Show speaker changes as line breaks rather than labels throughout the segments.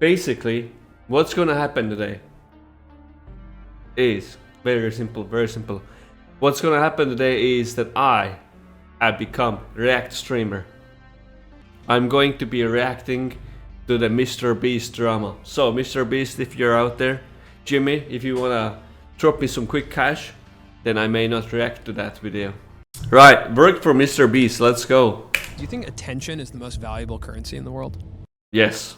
Basically, what's gonna happen today is very simple, very simple. What's gonna happen today is that I have become React streamer. I'm going to be reacting to the MrBeast drama. So MrBeast, if you're out there, Jimmy, if you wanna drop me some quick cash, then I may not react to that video. Right, work for MrBeast, let's go.
Do you think attention is the most valuable currency in the world?
Yes.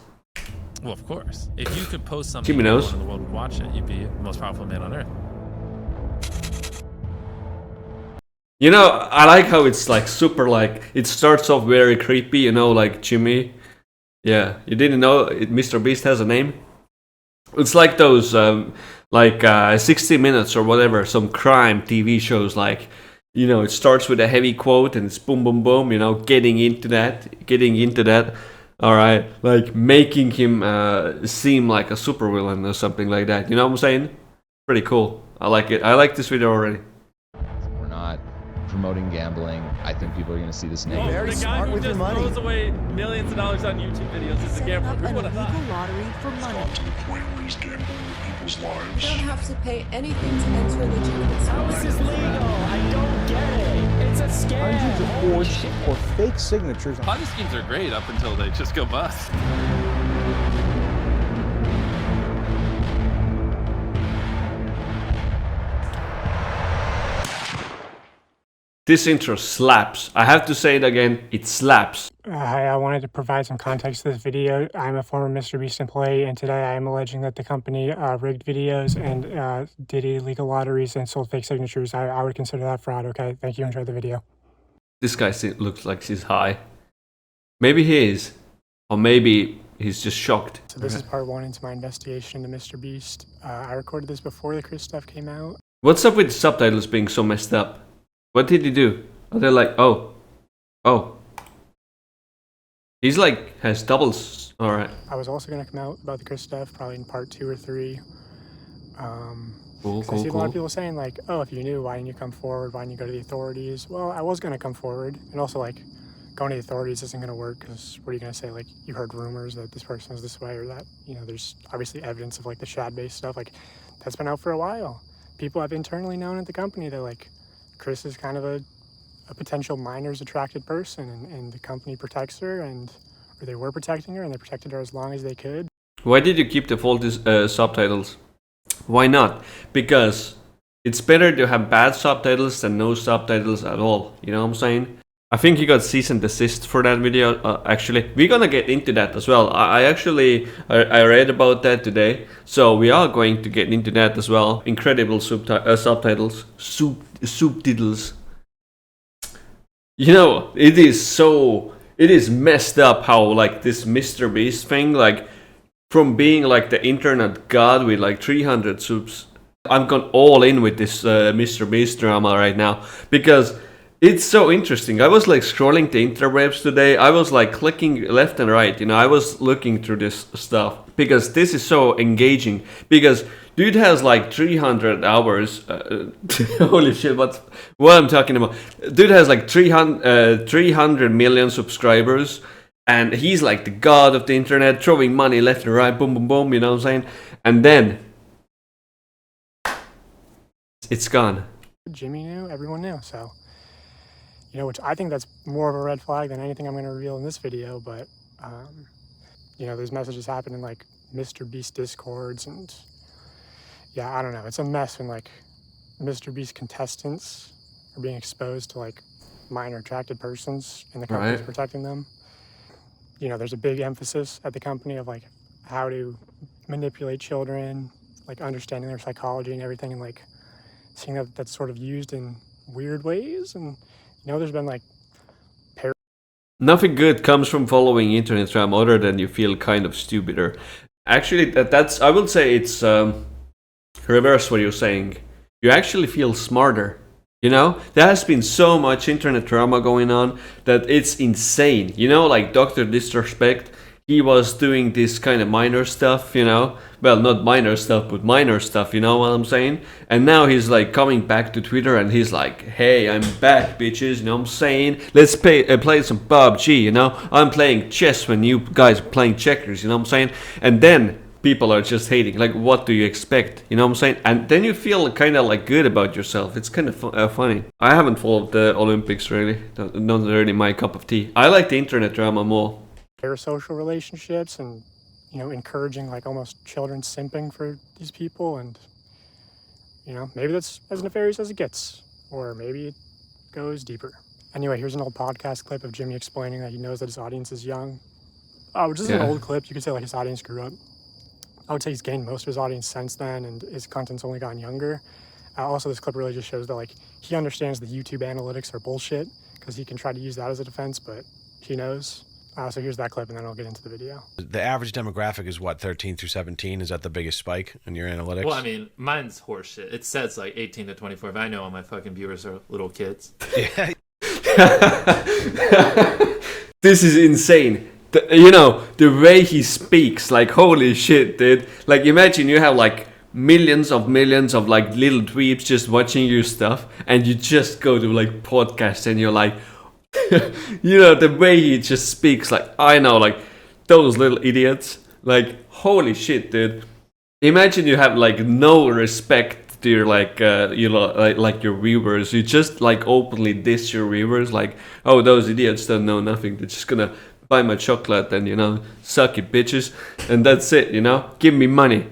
Well, of course. If you could post something
Jimmy knows.
everyone in the world would watch it, you'd be the most powerful man on earth.
You know, I like how it's like super like, it starts off very creepy, you know, like Jimmy. Yeah, you didn't know MrBeast has a name? It's like those, 60 Minutes or whatever, some crime TV shows like, you know, it starts with a heavy quote and it's boom, boom, boom, you know, getting into that. All right, like making him seem like a supervillain or something like that. You know what I'm saying? Pretty cool. I like it. I like this video already.
We're not promoting gambling. I think people are going to see this
Oh,
negative.
Very
the guy
smart
who
with your
just
money.
throws away millions of dollars on YouTube videos is a
Setting up
gambler.
an
Who would have
illegal
thought?
lottery for money.
To the point where he's gambling with people's
You
lives.
don't have to pay anything to enter legitimacy.
How is this legal? I don't get it. It's a scam. Hundreds of forged or fake signatures.
Ponzi schemes are great up until they just go bust.
This intro slaps. I have to say it again, it slaps.
Hi, I wanted to provide some context to this video. I'm a former MrBeast employee, and today I am alleging that the company rigged videos and did illegal lotteries and sold fake signatures. I would consider that fraud, okay? Thank you, enjoy the video.
This guy looks like he's high. Maybe he is. Or maybe he's just shocked.
So this is part one into my investigation into MrBeast. I recorded this before the Chris stuff came out.
What's up with the subtitles being so messed up? What did he do? Are they like, oh. He's like, has doubles. Alright.
I was also going to come out about the Chris stuff, probably in part 2 or 3.
Cool,
I see a lot
cool.
of people saying like, oh, if you knew, why didn't you come forward? Why didn't you go to the authorities? Well, I was going to come forward. And also like, going to the authorities isn't going to work because what are you going to say? Like, you heard rumors that this person is this way or that, you know, there's obviously evidence of like the shad-based stuff. Like, that's been out for a while. People have internally known at the company that like, Chris is kind of a potential minors attracted person and the company protects her or they were protecting her and they protected her as long as they could.
Why did you keep the faulty subtitles? Why not? Because it's better to have bad subtitles than no subtitles at all. You know what I'm saying? I think he got cease and desist for that video. Actually, we're gonna get into that as well. I read about that today, so we are going to get into that as well. Incredible subtitles, subtitles. You know, it is messed up how like this MrBeast thing, like from being like the internet god with like 300 subs. I'm gone all in with this MrBeast drama right now because it's so interesting. I was like scrolling the interwebs today. I was like clicking left and right. You know, I was looking through this stuff because this is so engaging. Because dude has like 300 hours. Holy shit! What I'm talking about? Dude has like 300 million subscribers, and he's like the god of the internet, throwing money left and right, boom, boom, boom. You know what I'm saying? And then it's gone.
Jimmy knew, everyone knew, so. You know, which I think that's more of a red flag than anything I'm going to reveal in this video, but, you know, there's messages happening like MrBeast Discords and, yeah, I don't know. It's a mess when, like, MrBeast contestants are being exposed to, like, minor attracted persons and the company's protecting them. You know, there's a big emphasis at the company of, like, how to manipulate children, like, understanding their psychology and everything, and, like, seeing that that's sort of used in weird ways, and you know, there's been like
nothing good comes from following internet drama other than you feel kind of stupider. Actually, that's I would say it's reverse what you're saying. You actually feel smarter. You know, there has been so much internet drama going on that it's insane. You know, like Dr. Disrespect, he was doing this kind of minor stuff, you know. Well, not minor stuff, but minor stuff, you know what I'm saying? And now he's like coming back to Twitter and he's like, hey, I'm back, bitches, you know what I'm saying? Let's play some PUBG, you know? I'm playing chess when you guys are playing checkers, you know what I'm saying? And then people are just hating, like, what do you expect, you know what I'm saying? And then you feel kind of like good about yourself. It's kind of funny. I haven't followed the Olympics really, not really my cup of tea. I like the internet drama more.
Parasocial relationships and, you know, encouraging like almost children simping for these people, and, you know, maybe that's as nefarious as it gets, or maybe it goes deeper. Anyway, here's an old podcast clip of Jimmy explaining that he knows that his audience is young. Which is an old clip. You could say like his audience grew up. I would say he's gained most of his audience since then, and his content's only gotten younger. Also, this clip really just shows that like he understands the YouTube analytics are bullshit, because he can try to use that as a defense, but he knows. So here's that clip, and then I'll get into the video.
The average demographic is what, 13 through 17? Is that the biggest spike in your analytics?
Well, I mean, mine's horseshit. It says like 18 to 24, but I know all my fucking viewers are little kids.
Yeah.
This is insane. You know, the way he speaks, like, holy shit, dude. Like, imagine you have like millions of like little dweebs just watching your stuff, and you just go to like podcast and you're like, you know, the way he just speaks, like, I know, like, those little idiots, like, holy shit, dude. Imagine you have like no respect to your like you know, like your viewers. You just like openly diss your viewers, like, oh, those idiots don't know nothing, they're just gonna buy my chocolate and, you know, suck it, bitches, and that's it, you know, give me money.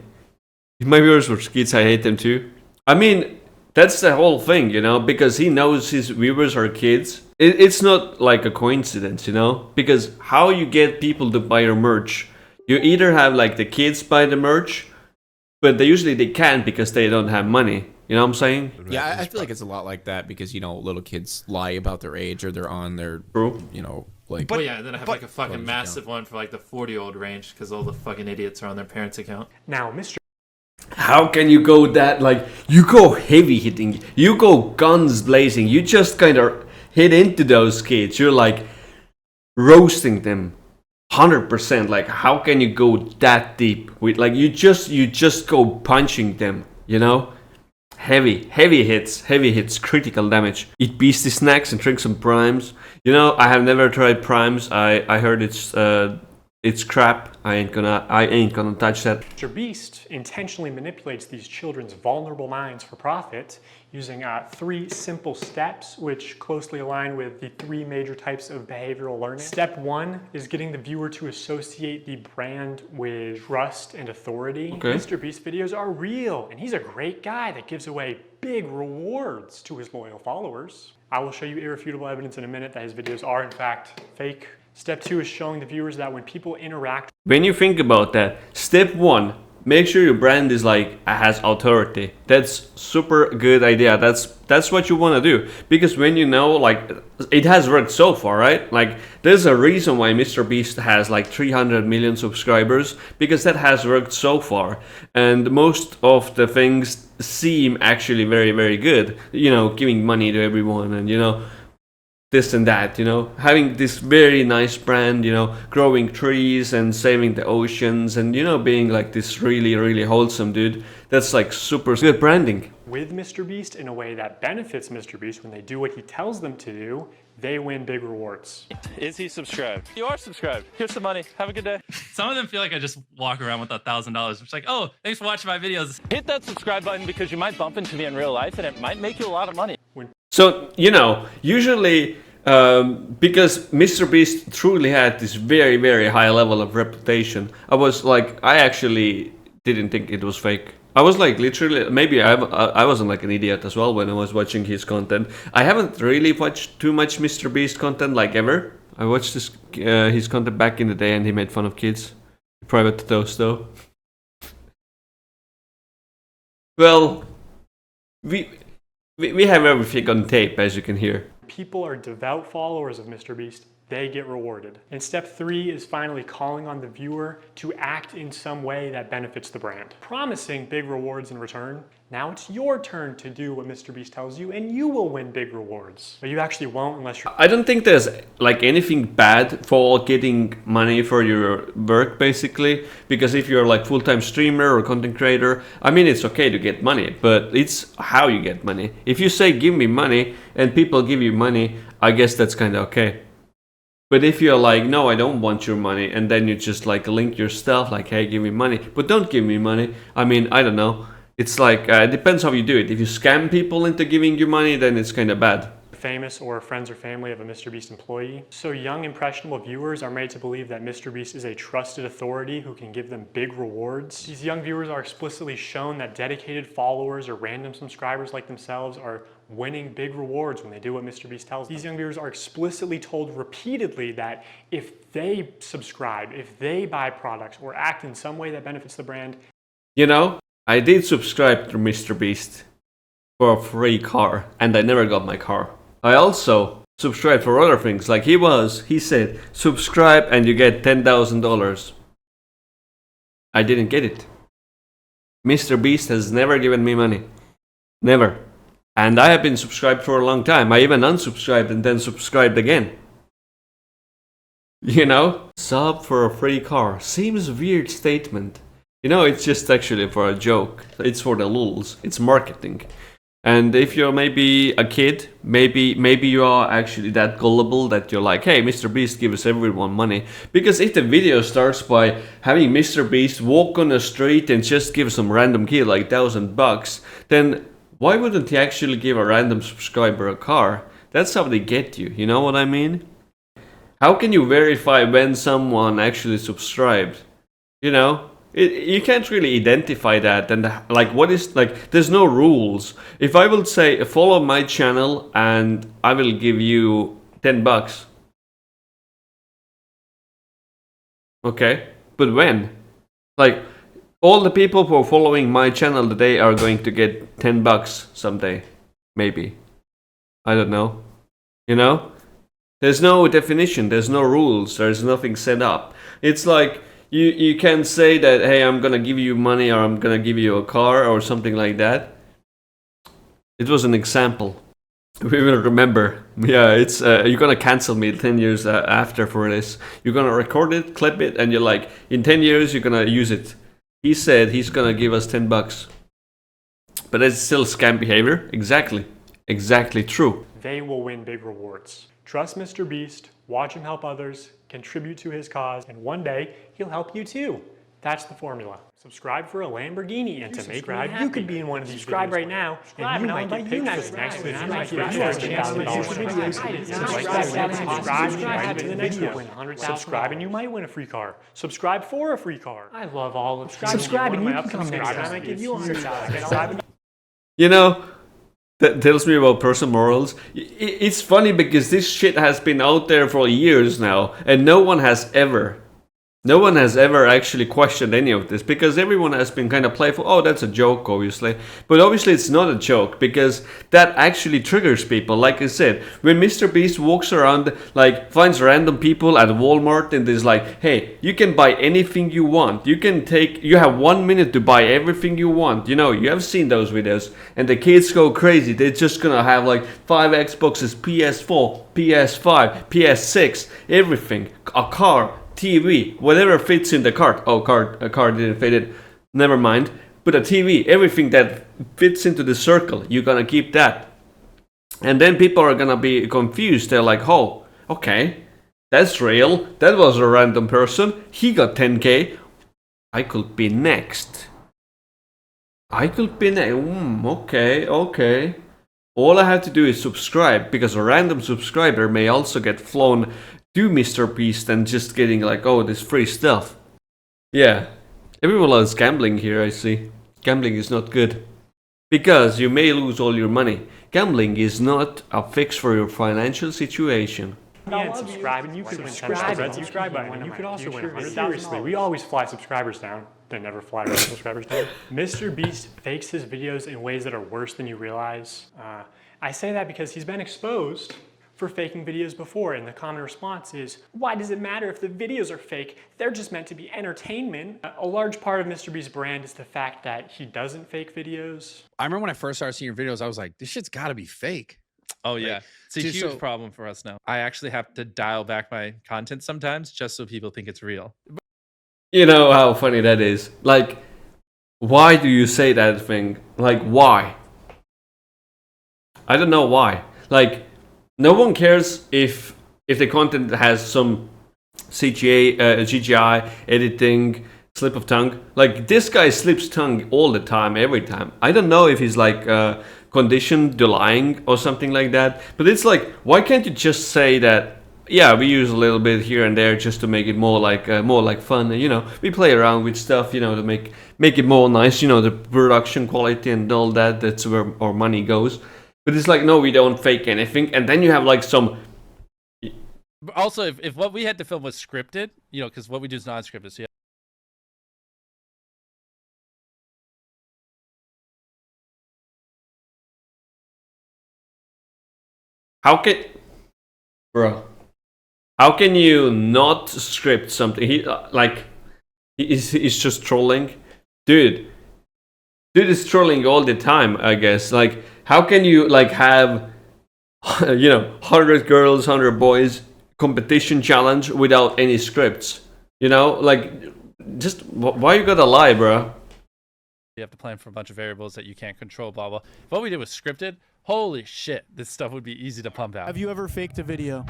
If my viewers were kids, I hate them too. I mean, that's the whole thing, you know, because he knows his viewers are kids. It's not like a coincidence, you know, because how you get people to buy your merch, you either have like the kids buy the merch, but they can't because they don't have money. You know what I'm saying?
Yeah, I feel like it's a lot like that because, you know, little kids lie about their age or they're on their, you know, like...
But yeah, and then I have like a fucking massive one for like the 40-year-old range because all the fucking idiots are on their parents' account.
Now, Mr.
How can you go that, like, you go heavy hitting, you go guns blazing, you just kind of hit into those kids, you're like roasting them 100%. Like, how can you go that deep with, like, you just go punching them, you know? Heavy hits, critical damage. Eat beastie snacks and drink some primes. You know, I have never tried primes. I heard it's crap. I ain't gonna touch that.
MrBeast intentionally manipulates these children's vulnerable minds for profit using 3 simple steps, which closely align with the 3 major types of behavioral learning. Step 1 is getting the viewer to associate the brand with trust and authority.
Okay.
MrBeast videos are real, and he's a great guy that gives away big rewards to his loyal followers. I will show you irrefutable evidence in a minute that his videos are in fact fake. Step 2 is showing the viewers that when people interact...
When you think about that, step 1, make sure your brand is like, has authority. That's super good idea. That's what you want to do. Because when you know, like, it has worked so far, right? Like, there's a reason why MrBeast has like 300 million subscribers, because that has worked so far. And most of the things seem actually very, very good. You know, giving money to everyone and, you know, this and that, you know, having this very nice brand, you know, growing trees and saving the oceans and, you know, being like this really, really wholesome dude. That's like super good branding.
With MrBeast in a way that benefits MrBeast when they do what he tells them to do, they win big rewards.
Is he subscribed? You are subscribed. Here's some money. Have a good day.
Some of them feel like I just walk around with $1,000. It's like, oh, thanks for watching my videos.
Hit that subscribe button because you might bump into me in real life and it might make you a lot of money.
So, you know, usually because MrBeast truly had this very, very high level of reputation, I actually didn't think it was fake. I was like literally, maybe I wasn't like an idiot as well when I was watching his content. I haven't really watched too much MrBeast content like ever. I watched his content back in the day and he made fun of kids. Private to those though. Well, we have everything on tape, as you can hear.
People are devout followers of MrBeast, they get rewarded. And step 3 is finally calling on the viewer to act in some way that benefits the brand, promising big rewards in return. Now it's your turn to do what MrBeast tells you, and you will win big rewards. But you actually won't unless you're...
I don't think there's like anything bad for getting money for your work, basically, because if you're like full-time streamer or content creator, I mean, it's okay to get money, but it's how you get money. If you say give me money and people give you money, I guess that's kind of okay. But if you're like, no, I don't want your money, and then you just like link your stuff like, hey, give me money, but don't give me money, I mean, I don't know. It's like, it depends how you do it. If you scam people into giving you money, then it's kind of bad.
Famous or friends or family of a MrBeast employee. So young, impressionable viewers are made to believe that MrBeast is a trusted authority who can give them big rewards. These young viewers are explicitly shown that dedicated followers or random subscribers like themselves are winning big rewards when they do what MrBeast tells them. These young viewers are explicitly told repeatedly that if they subscribe, if they buy products or act in some way that benefits the brand.
You know, I did subscribe to MrBeast for a free car, and I never got my car. I also subscribed for other things, like he said, subscribe and you get $10,000. I didn't get it. MrBeast has never given me money. Never. And I have been subscribed for a long time. I even unsubscribed and then subscribed again. You know? Sub for a free car. Seems a weird statement. You know, it's just actually for a joke. It's for the lulz. It's marketing. And if you're maybe a kid, maybe you are actually that gullible that you're like, hey, MrBeast gives everyone money. Because if the video starts by having MrBeast walk on the street and just give some random kid like $1,000, then why wouldn't he actually give a random subscriber a car? That's how they get you know what I mean? How can you verify when someone actually subscribed? You know? You can't really identify that, and like what is like there's no rules. If I will say follow my channel and I will give you $10. Okay, but when? Like all the people who are following my channel today are going to get $10 someday. Maybe. I don't know. You know? There's no definition, there's no rules, there's nothing set up. It's like You can say that, hey, I'm gonna give you money or I'm gonna give you a car or something like that. It was an example. We will remember. Yeah, it's you're gonna cancel me 10 years after for this. You're gonna record it, clip it, and you're like, in 10 years you're gonna use it. He said he's gonna give us $10. But it's still scam behavior. Exactly true.
They will win big rewards. Trust MrBeast, watch him help others, contribute to his cause, and one day he'll help you too. That's the formula. Subscribe for a Lamborghini, and to make me happy, you could be in one of these videos right now, and you might get pictures for the next video. You might get $1,000. Subscribe to the next video. Subscribe and you might win a free car. Subscribe for a free car. I love all of subscribe and you can come next time. I might give you $100.
You know, that tells me about personal morals. It's funny because this shit has been out there for years now, and no one has ever actually questioned any of this, because everyone has been kind of playful. Oh, that's a joke, obviously. But obviously it's not a joke, because that actually triggers people. Like I said, when MrBeast walks around, like, finds random people at Walmart and is like, hey, you can buy anything you want. You have 1 minute to buy everything you want. You know, you have seen those videos. And the kids go crazy. They're just gonna have like 5 Xboxes, PS4, PS5, PS6, everything. A car, TV, whatever fits in the cart. Oh, a cart didn't fit it. Never mind. But a TV, everything that fits into the circle, you're gonna keep that. And then people are gonna be confused. They're like, oh, okay, that's real. That was a random person. He got 10K. I could be next. Okay. All I have to do is subscribe, because a random subscriber may also get flown to MrBeast and just getting like, oh, this free stuff. Yeah, everyone loves gambling here, I see. Gambling is not good, because you may lose all your money. Gambling is not a fix for your financial situation.
And subscribe, and you could win $10. Subscribe button, and you could also win $100,000. Seriously, we always fly subscribers down. They never fly regular subscribers down. MrBeast fakes his videos in ways that are worse than you realize. I say that because he's been exposed for faking videos before, and the common response is, why does it matter if the videos are fake? They're just meant to be entertainment. A large part of MrBeast's brand is the fact that he doesn't fake videos.
I remember when I first started seeing your videos, I was like, this shit's gotta be fake.
Oh yeah,
Like,
it's a
dude,
huge
so-
problem for us now. I actually have to dial back my content sometimes just so people think it's real.
You know how funny that is. Like, why do you say that thing? Like, why? I don't know why. Like, no one cares if the content has some CGI, editing, slip of tongue. Like, this guy slips tongue all the time, every time. I don't know if he's like conditioned to lying or something like that. But it's like, why can't you just say that? Yeah, we use a little bit here and there just to make it more like fun. You know, we play around with stuff, you know, to make it more nice. You know, the production quality and all that. That's where our money goes. But it's like, no, we don't fake anything. And then you have like some.
But also, if what we had to film was scripted, you know, because what we do is non-scripted. So yeah.
How can, bro? How can you not script something? He's just trolling, dude. Dude is trolling all the time, I guess. Like, how can you like have, 100 girls, 100 boys competition challenge without any scripts? You know, like, just why you gotta lie, bro?
You have to plan for a bunch of variables that you can't control, blah, blah. If what we did was scripted, holy shit, this stuff would be easy to pump out.
Have you ever faked a video?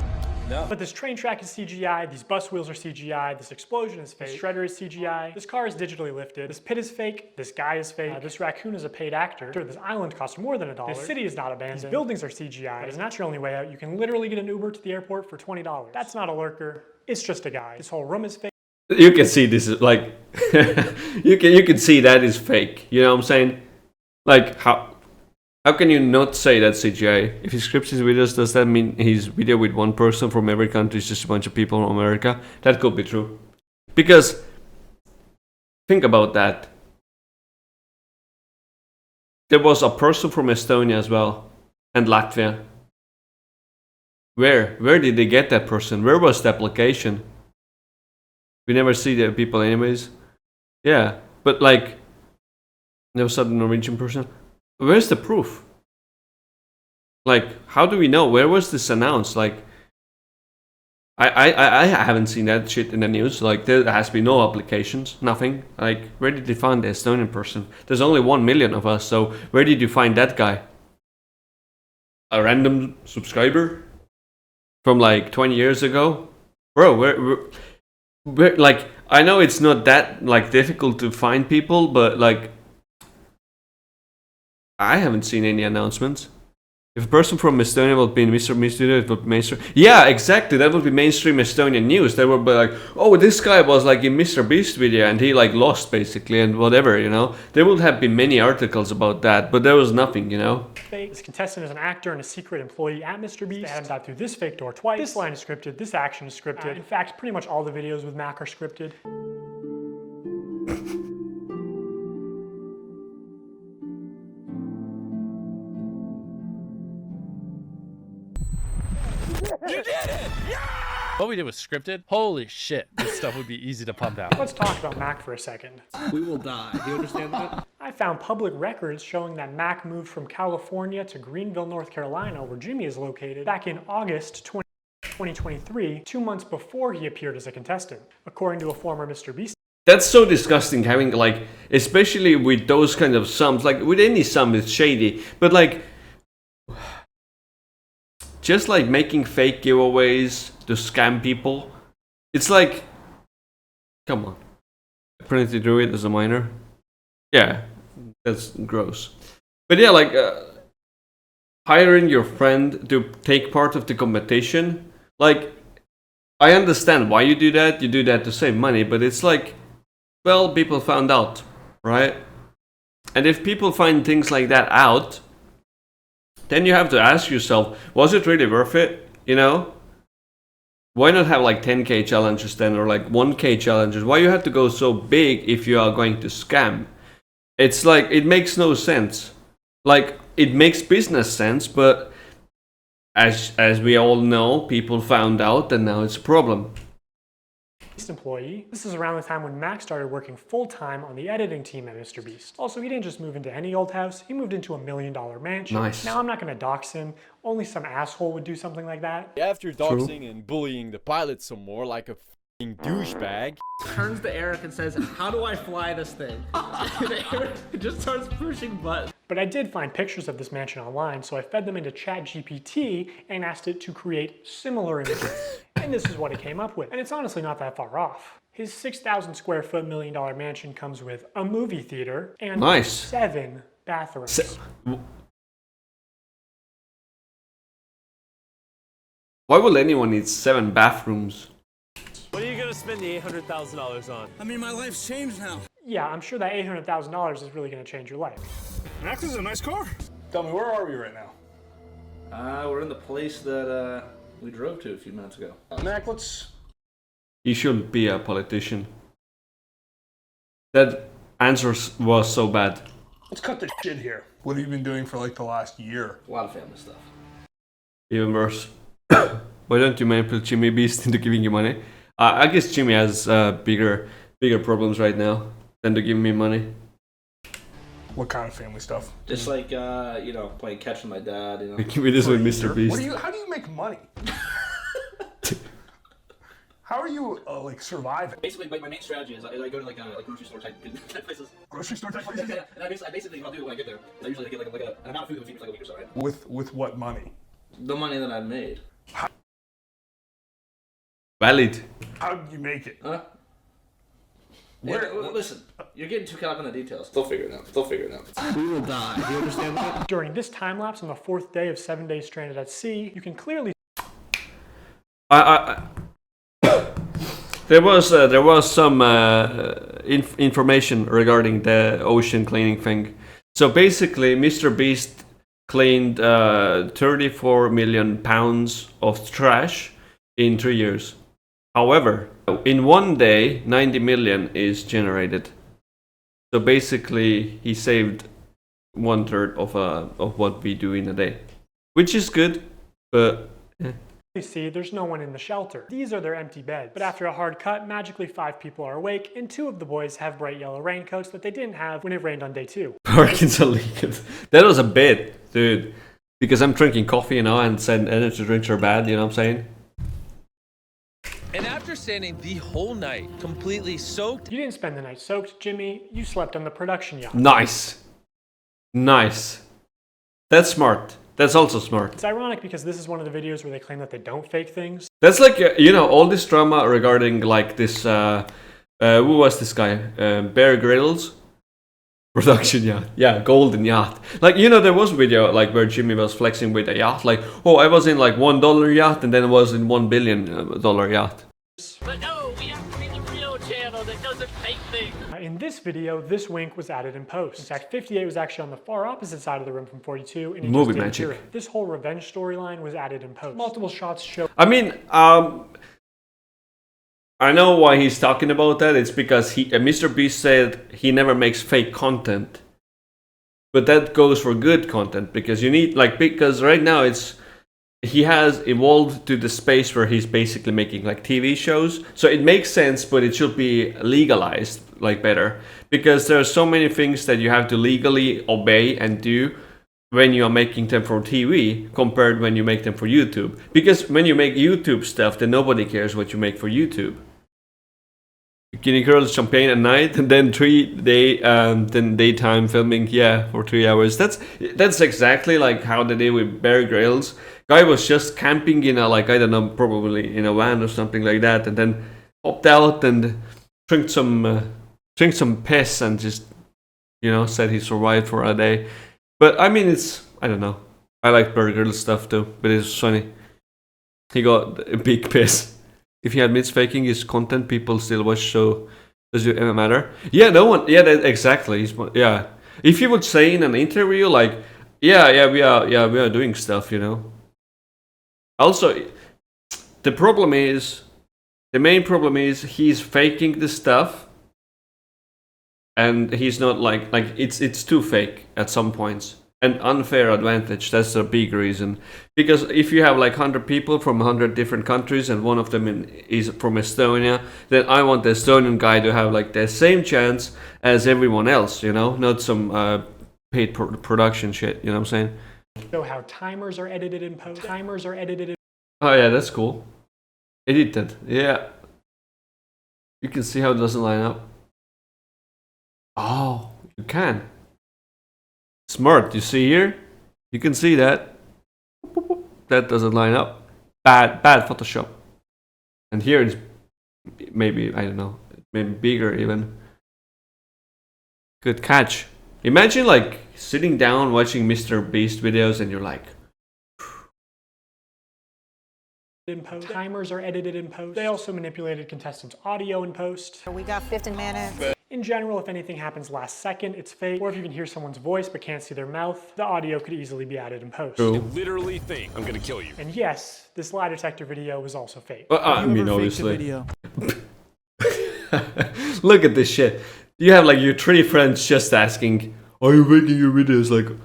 No.
But this train track is CGI, these bus wheels are CGI, this explosion is fake, this shredder is CGI, this car is digitally lifted, this pit is fake, this guy is fake, this raccoon is a paid actor, this island costs more than $1, this city is not abandoned, these buildings are CGI, but it's not your only way out. You can literally get an Uber to the airport for $20. That's not a lurker, it's just a guy. This whole room is fake.
You can see this is like, you can see that is fake. You know what I'm saying? Like, how can you not say that's CGI? If he scripts his videos, does that mean his video with one person from every country is just a bunch of people from America? That could be true. Because, think about that. There was a person from Estonia as well, and Latvia. Where did they get that person? Where was the application? We never see the people anyways. Yeah, but like, there was a Norwegian person. Where's the proof? Like, how do we know? Where was this announced? Like, I haven't seen that shit in the news. Like, there has been no applications, nothing. Like, where did they find the Estonian person? There's only 1 million of us, so where did you find that guy? A random subscriber from like 20 years ago? Bro, where like, I know it's not that like difficult to find people, but like, I haven't seen any announcements. If a person from Estonia would be in MrBeast video, it would be mainstream. Yeah, exactly. That would be mainstream Estonian news. They would be like, oh, this guy was like in MrBeast video and he like lost basically and whatever, you know. There would have been many articles about that, but there was nothing, you know.
This contestant is an actor and a secret employee at MrBeast. They had him dive through this fake door twice. This line is scripted. This action is scripted. In fact, pretty much all the videos with Mac are scripted.
You did it! Yeah! What we did was scripted. Holy shit, this stuff would be easy to pump out.
Let's talk about Mac for a second.
We will die. Do you understand that?
I found public records showing that Mac moved from California to Greenville, North Carolina, where Jimmy is located, back in August 2023, 2 months before he appeared as a contestant, according to a former MrBeast.
That's so disgusting having like, especially with those kind of sums, like with any sum it's shady, but like, just like making fake giveaways to scam people, it's like, come on. Apparently do it as a minor. Yeah, that's gross. But yeah, like hiring your friend to take part of the competition, like, I understand why you do that. You do that to save money, but it's like, well, people found out, right? And if people find things like that out, then you have to ask yourself, was it really worth it? You know? Why not have like 10k challenges then, or like 1k challenges? Why you have to go so big if you are going to scam? It's like, it makes no sense. Like, it makes business sense, but as we all know, people found out, and now it's a problem.
Employee. This is around the time when Max started working full-time on the editing team at MrBeast. Also, he didn't just move into any old house, he moved into $1 million mansion.
Nice.
Now, I'm not going to dox him. Only some asshole would do something like that.
After doxing and bullying the pilot some more like a f***ing douchebag,
turns to Eric and says, how do I fly this thing? And Eric just starts pushing buttons.
But I did find pictures of this mansion online, so I fed them into ChatGPT and asked it to create similar images. And this is what it came up with. And it's honestly not that far off. His 6,000 square foot $1 million mansion comes with a movie theater and 7 bathrooms.
Why would anyone need 7 bathrooms?
what are you gonna spend the $800,000 on?
I mean, my life's changed now.
Yeah, I'm sure that $800,000 is really going to change your life.
Max is a nice car.
Tell me, where are we right now?
We're in the place that we drove to a few minutes ago.
Mac, let's...
He shouldn't be a politician. That answer was so bad.
Let's cut the shit here. What have you been doing for like the last year?
A lot of family stuff.
Even worse. Why don't you manipulate MrBeast into giving you money? I guess Jimmy has bigger problems right now than to give me money.
What kind of family stuff?
Just like, you know, playing catch with my dad, you know.
Give me this with MrBeast.
How do you make money? How are you, like, surviving?
Basically, like, my main strategy is I go to, like grocery store type places.
Grocery store type places?
Yeah, and I basically, what I'll do when I get there, I usually get, like an amount of food that feeds me for, like, a week or so, right?
With what money?
The money that I've made.
Valid.
How did you make it?
Huh? Listen, you're getting too caught up in the details. They'll figure it out.
We will die. Do you understand that? During this time lapse on the 4th day of 7 days stranded at sea, you can clearly...
There was some information regarding the ocean cleaning thing. So basically, MrBeast cleaned 34 million pounds of trash in 3 years. However, in 1 day, 90 million is generated. So basically, he saved 1/3 of what we do in a day, which is good, but.
You see, there's no one in the shelter. These are their empty beds. But after a hard cut, magically 5 people are awake, and 2 of the boys have bright yellow raincoats that they didn't have when it rained on day 2.
Arkansas League. That was a bit, dude. Because I'm drinking coffee, you know, and said energy drinks are bad, you know what I'm saying?
And after standing the whole night, completely soaked...
You didn't spend the night soaked, Jimmy. You slept on the production yacht.
Nice. Nice. That's smart. That's also smart.
It's ironic because this is one of the videos where they claim that they don't fake things.
That's like, you know, all this drama regarding like this, who was this guy? Bear Grylls? Production yacht. Yeah, golden yacht. Like, you know, there was a video like where Jimmy was flexing with a yacht. Like, oh, I was in like $1 yacht and then I was in $1 billion yacht.
But no, we have to be the real channel that doesn't fake things.
In this video, this wink was added in post. In fact, 58 was actually on the far opposite side of the room from 42, and
Movie magic.
This whole revenge storyline was added in post. Multiple shots show.
I mean, I know why he's talking about that. It's because MrBeast said he never makes fake content, but that goes for good content because you need because right now he has evolved to the space where he's basically making like TV shows. So it makes sense, but it should be legalized like better because there are so many things that you have to legally obey and do when you are making them for TV compared when you make them for YouTube. Because when you make YouTube stuff, then nobody cares what you make for YouTube. Bikini girls, champagne at night, and then then daytime filming, for 3 hours. That's exactly like how they did with Bear Grylls. Guy was just camping in a I don't know, probably in a van or something like that, and then hopped out and drank some piss and just, you know, said he survived for a day. But I mean, I don't know. I like Bear Grylls stuff too, but it's funny. He got a big piss. If he admits faking his content, people still watch, so does it ever matter? Yeah, no one. Yeah, exactly. Yeah, if he would say in an interview like, we are doing stuff, you know. Also, the main problem is he's faking the stuff, and he's not like it's too fake at some points. an unfair advantage. That's a big reason. Because if you have like 100 people from 100 different countries and one of them is from Estonia, then I want the Estonian guy to have like the same chance as everyone else, you know, not some paid production shit, you know what I'm saying?
Show how timers are edited in post. Timers are edited in.
Oh yeah, that's cool. Edited, yeah. You can see how it doesn't line up. Oh, you can. Smart, you see here? You can see that. That doesn't line up. Bad Photoshop. And here it's maybe, I don't know, maybe bigger even. Good catch. Imagine like sitting down watching MrBeast videos and you're like,
in post. Timers are edited in post. They also manipulated contestants' audio in post.
We got 15 minutes.
In general, if anything happens last second, it's fake. Or if you can hear someone's voice but can't see their mouth, the audio could easily be added in post.
True.
You literally think I'm gonna kill you.
And yes, this lie detector video was also fake.
I mean, obviously. Look at this shit. You have like your 3 friends just asking, are you making your videos? Like,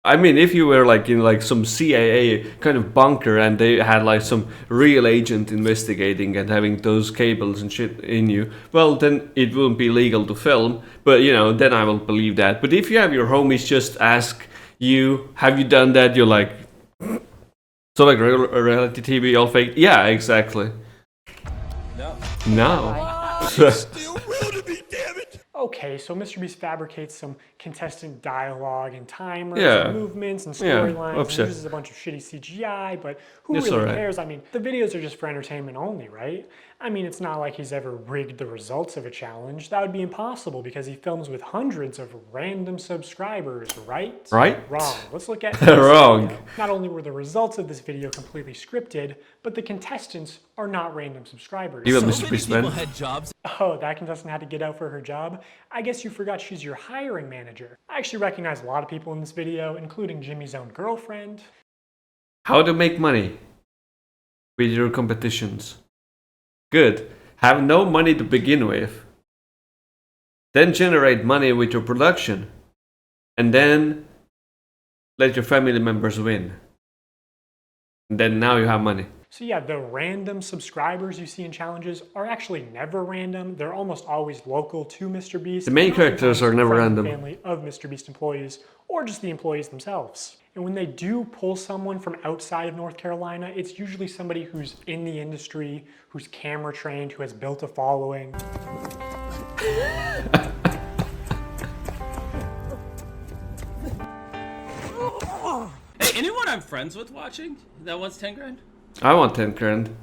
I mean, if you were like in like some CIA kind of bunker and they had like some real agent investigating and having those cables and shit in you, well, then it wouldn't be legal to film. But you know, then I will believe that. But if you have your homies just ask you, have you done that? You're like, so like reality TV all fake? Yeah, exactly. No.
Okay, so MrBeast fabricates some contestant dialogue and timers
Yeah.
and movements and
Yeah,
storylines and
upset.
uses a bunch of shitty CGI, but who
It's
really
alright.
cares? I mean, the videos are just for entertainment only, right? I mean, it's not like he's ever rigged the results of a challenge. That would be impossible because he films with hundreds of random subscribers, right?
Right?
Wrong. Let's look at this
Wrong.
video. Not only were the results of this video completely scripted, but the contestants are not random subscribers.
Even MrBeast man.
Oh, that contestant had to get out for her job? I guess you forgot she's your hiring manager. I actually recognize a lot of people in this video, including Jimmy's own girlfriend.
How to make money with your competitions. Good. Have no money to begin with. Then generate money with your production. And then let your family members win. And then now you have money.
So yeah, the random subscribers you see in challenges are actually never random. They're almost always local to MrBeast.
The main characters are never
Friends and
random.
Family of MrBeast employees, or just the employees themselves. And when they do pull someone from outside of North Carolina, it's usually somebody who's in the industry, who's camera trained, who has built a following.
Hey, anyone I'm friends with watching that wants 10 grand?
I want 10 grand.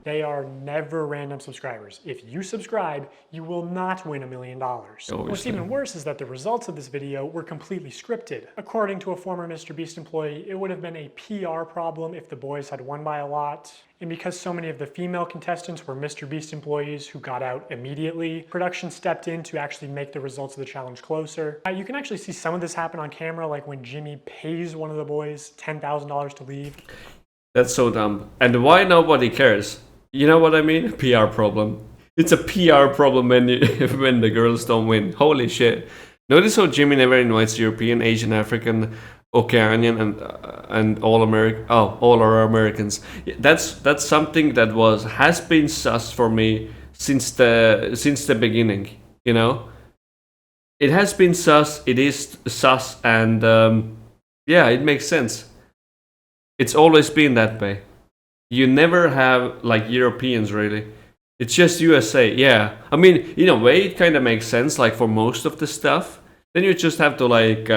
They are never random subscribers. If you subscribe, you will not win $1 million. What's
Obviously.
even worse is that the results of this video were completely scripted. According to a former MrBeast employee, it would have been a PR problem if the boys had won by a lot. And because so many of the female contestants were MrBeast employees who got out immediately, production stepped in to actually make the results of the challenge closer. You can actually see some of this happen on camera, like when Jimmy pays one of the boys $10,000 to leave.
That's so dumb. And why nobody cares? You know what I mean? PR problem. It's a PR problem when when the girls don't win. Holy shit. Notice how Jimmy never invites European, Asian, African, Oceanian, and all our Americans. That's something that has been sus for me since the beginning. You know, it has been sus. It is sus, and yeah, it makes sense. It's always been that way. You never have like Europeans really. It's just USA. Yeah, I mean, in a way, it kind of makes sense. Like for most of the stuff, then you just have to like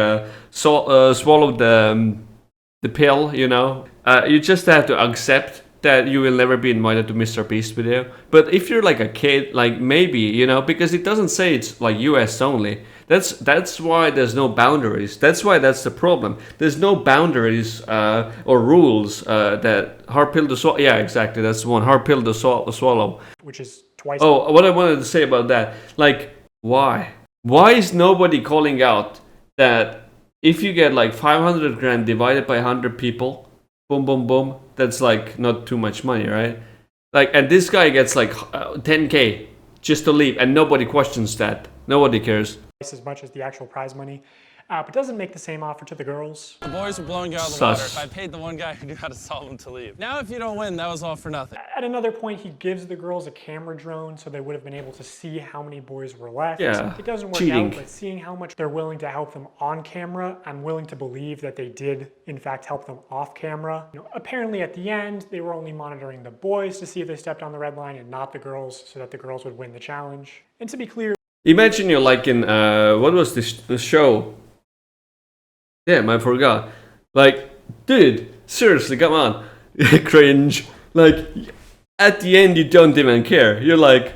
swallow the pill. You know, you just have to accept that you will never be invited to MrBeast video. But if you're like a kid, like maybe, you know, because it doesn't say it's like US only. That's why there's no boundaries. That's why that's the problem. There's no boundaries or rules that hard pill to swallow. Yeah, exactly. That's the one. Hard pill to swallow.
Which is twice.
Oh, what I wanted to say about that. Like, why? Why is nobody calling out that if you get like 500 grand divided by 100 people, boom, boom, boom, that's like not too much money, right? Like, and this guy gets like 10K just to leave, and nobody questions that. Nobody cares.
As much as the actual prize money. but doesn't make the same offer to the girls.
The boys were blowing you out of the water if I paid the one guy who knew how to solve them to leave. Now if you don't win, that was all for nothing.
At another point, he gives the girls a camera drone so they would have been able to see how many boys were left.
Yeah,
it doesn't work
cheating.
out, but seeing how much they're willing to help them on camera, I'm willing to believe that they did, in fact, help them off camera. Apparently at the end, they were only monitoring the boys to see if they stepped on the red line and not the girls, so that the girls would win the challenge. And to be clear,
imagine you're like in, what was this show? Damn, I forgot. Like, dude, seriously, come on. Cringe. Like, at the end, you don't even care. You're like,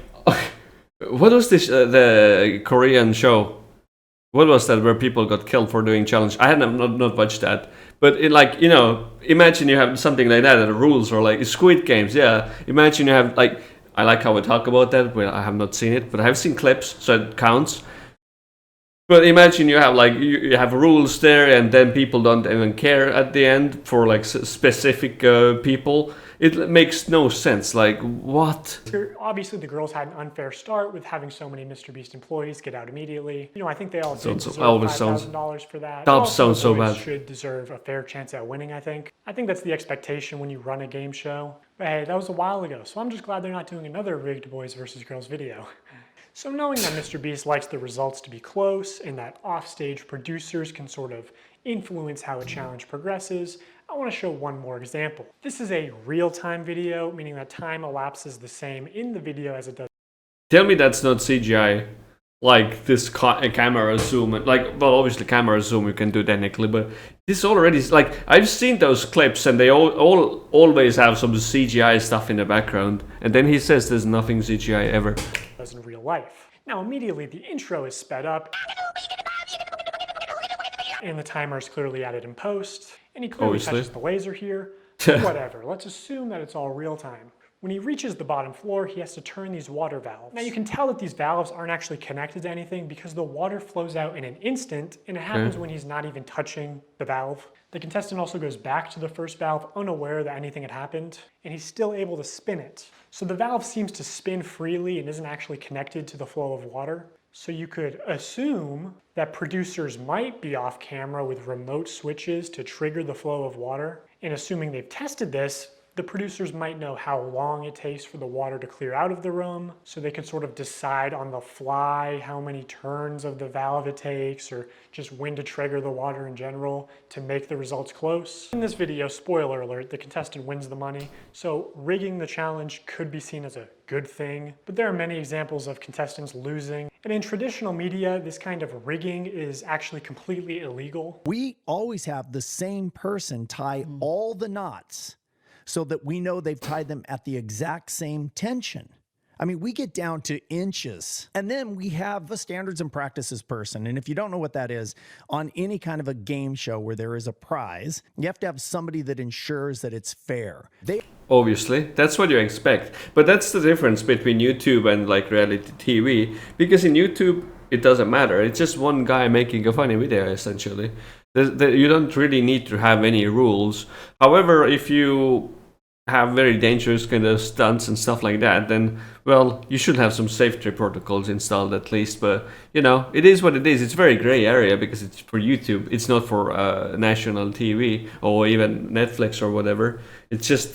what was this, the Korean show? What was that where people got killed for doing challenge? I had not watched that. But it, like, you know, imagine you have something like that, and the rules are like Squid Games, yeah. Imagine you have, like, I like how we talk about that, well, I have not seen it, but I have seen clips, so it counts. But imagine you have like you have rules there, and then people don't even care at the end for like specific people. It makes no sense. Like, what?
Obviously, the girls had an unfair start with having so many MrBeast employees get out immediately. I think they all did deserve $5,000 for that.
Top sounds so bad.
Should deserve a fair chance at winning, I think. I think that's the expectation when you run a game show. But hey, that was a while ago, so I'm just glad they're not doing another rigged boys versus girls video. So knowing that MrBeast likes the results to be close and that offstage producers can sort of influence how a challenge progresses, I want to show one more example. This is a real-time video, meaning that time elapses the same in the video as it does.
Tell me that's not CGI. Like this camera zoom, like, well, obviously camera zoom you can do technically, but this already is like, I've seen those clips and they all always have some CGI stuff in the background, and then he says there's nothing CGI ever.
As in real life. Now immediately the intro is sped up, and the timer is clearly added in post, and he clearly touches the laser here. Whatever, let's assume that it's all real time. When he reaches the bottom floor, he has to turn these water valves. Now you can tell that these valves aren't actually connected to anything because the water flows out in an instant, and it happens when he's not even touching the valve. The contestant also goes back to the first valve unaware that anything had happened, and he's still able to spin it. So the valve seems to spin freely and isn't actually connected to the flow of water. So you could assume that producers might be off camera with remote switches to trigger the flow of water. And assuming they've tested this, the producers might know how long it takes for the water to clear out of the room, so they can sort of decide on the fly how many turns of the valve it takes, or just when to trigger the water in general to make the results close. In this video, spoiler alert, the contestant wins the money, so rigging the challenge could be seen as a good thing, but there are many examples of contestants losing. And in traditional media, this kind of rigging is actually completely illegal.
We always have the same person tie all the knots so that we know they've tied them at the exact same tension. I mean, we get down to inches. And then we have a standards and practices person. And if you don't know what that is, on any kind of a game show where there is a prize, you have to have somebody that ensures that it's fair.
Obviously, that's what you expect. But that's the difference between YouTube and like reality TV. Because in YouTube, it doesn't matter. It's just one guy making a funny video, essentially. You don't really need to have any rules. However, if you have very dangerous kind of stunts and stuff like that, then, well, you should have some safety protocols installed at least. But, you know, it is what it is. It's very gray area because it's for YouTube. It's not for national TV or even Netflix or whatever. It's just,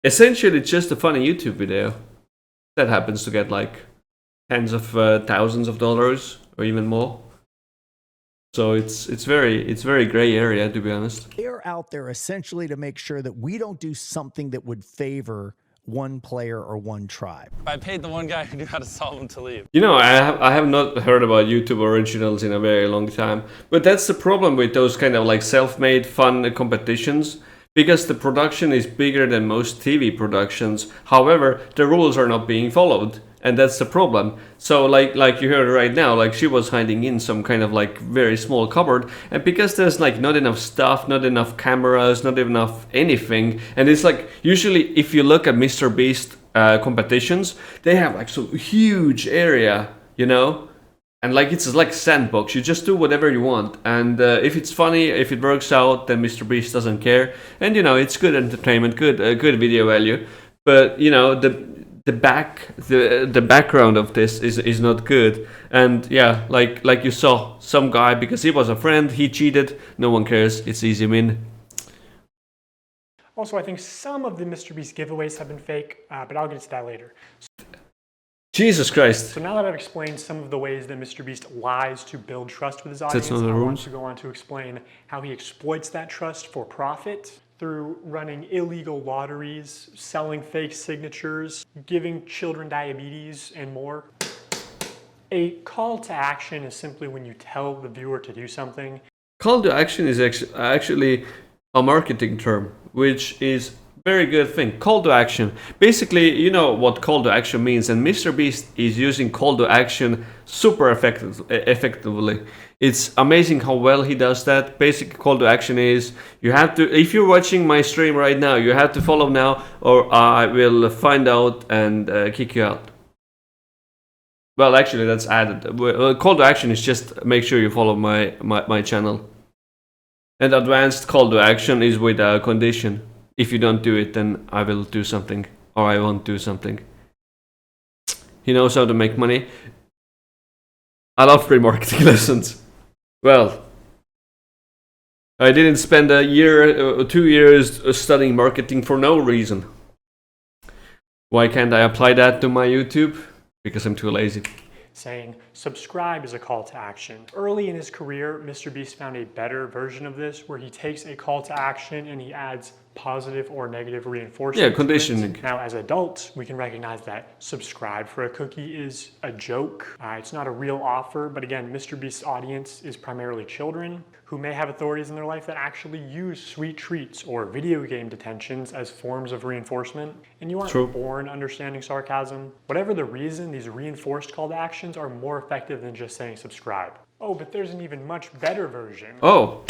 essentially, it's just a funny YouTube video that happens to get like tens of thousands of dollars or even more. So it's very gray area, to be honest.
They're out there essentially to make sure that we don't do something that would favor one player or one tribe.
I paid the one guy who knew how to solve them to leave.
You know, I have not heard about YouTube originals in a very long time. But that's the problem with those kind of like self-made fun competitions. Because the production is bigger than most TV productions. However, the rules are not being followed. And that's the problem. So like you heard right now, like she was hiding in some kind of like very small cupboard, and because there's like not enough stuff, not enough cameras, not enough anything, and it's like usually if you look at MrBeast competitions, they have like some huge area, you know, and like it's like sandbox. You just do whatever you want, and if it's funny, if it works out, then MrBeast doesn't care, and you know it's good entertainment, good video value, but you know the background of this is not good. And yeah, like you saw, some guy, because he was a friend, he cheated. No one cares. It's easy win.
Also, I think some of the MrBeast giveaways have been fake, but I'll get to that later.
Jesus Christ.
So now that I've explained some of the ways that MrBeast lies to build trust with his audience, I want to go on to explain how he exploits that trust for profit through running illegal lotteries, selling fake signatures, giving children diabetes, and more. A call to action is simply when you tell the viewer to do something.
Call to action is actually a marketing term, which is very good thing. Call to action. Basically, you know what call to action means, and MrBeast is using call to action super effectively. It's amazing how well he does that. Basic call to action is you have to, if you're watching my stream right now, you have to follow now, or I will find out and kick you out. Well, actually, that's added. Call to action is just make sure you follow my channel. And advanced call to action is with a condition. If you don't do it, then I will do something, or I won't do something. He knows how to make money. I love free marketing lessons. Well, I didn't spend a year or 2 years studying marketing for no reason. Why can't I apply that to my YouTube? Because I'm too lazy.
Saying subscribe is a call to action. Early in his career, MrBeast found a better version of this where he takes a call to action and he adds positive or negative reinforcement.
Yeah, conditioning.
Now, as adults, we can recognize that subscribe for a cookie is a joke. It's not a real offer, but again, MrBeast's audience is primarily children who may have authorities in their life that actually use sweet treats or video game detentions as forms of reinforcement. And you aren't born understanding sarcasm. Whatever the reason, these reinforced call to actions are more effective than just saying subscribe. Oh, but there's an even much better version.
Oh.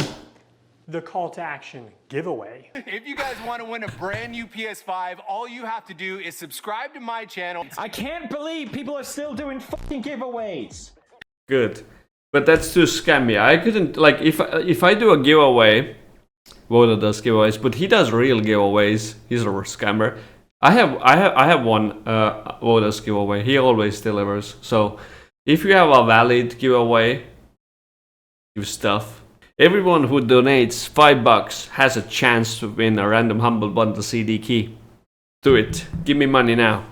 The call to action giveaway.
If you guys want to win a brand new PS5, all you have to do is subscribe to my channel.
I can't believe people are still doing fucking giveaways.
Good. But that's too scammy. I couldn't, like, if I do a giveaway, Woda does giveaways, but he does real giveaways. He's a scammer. I have one Woda's giveaway. He always delivers. So if you have a valid giveaway, give stuff. Everyone who donates $5 has a chance to win a random Humble Bundle CD key. Do it. Give me money now.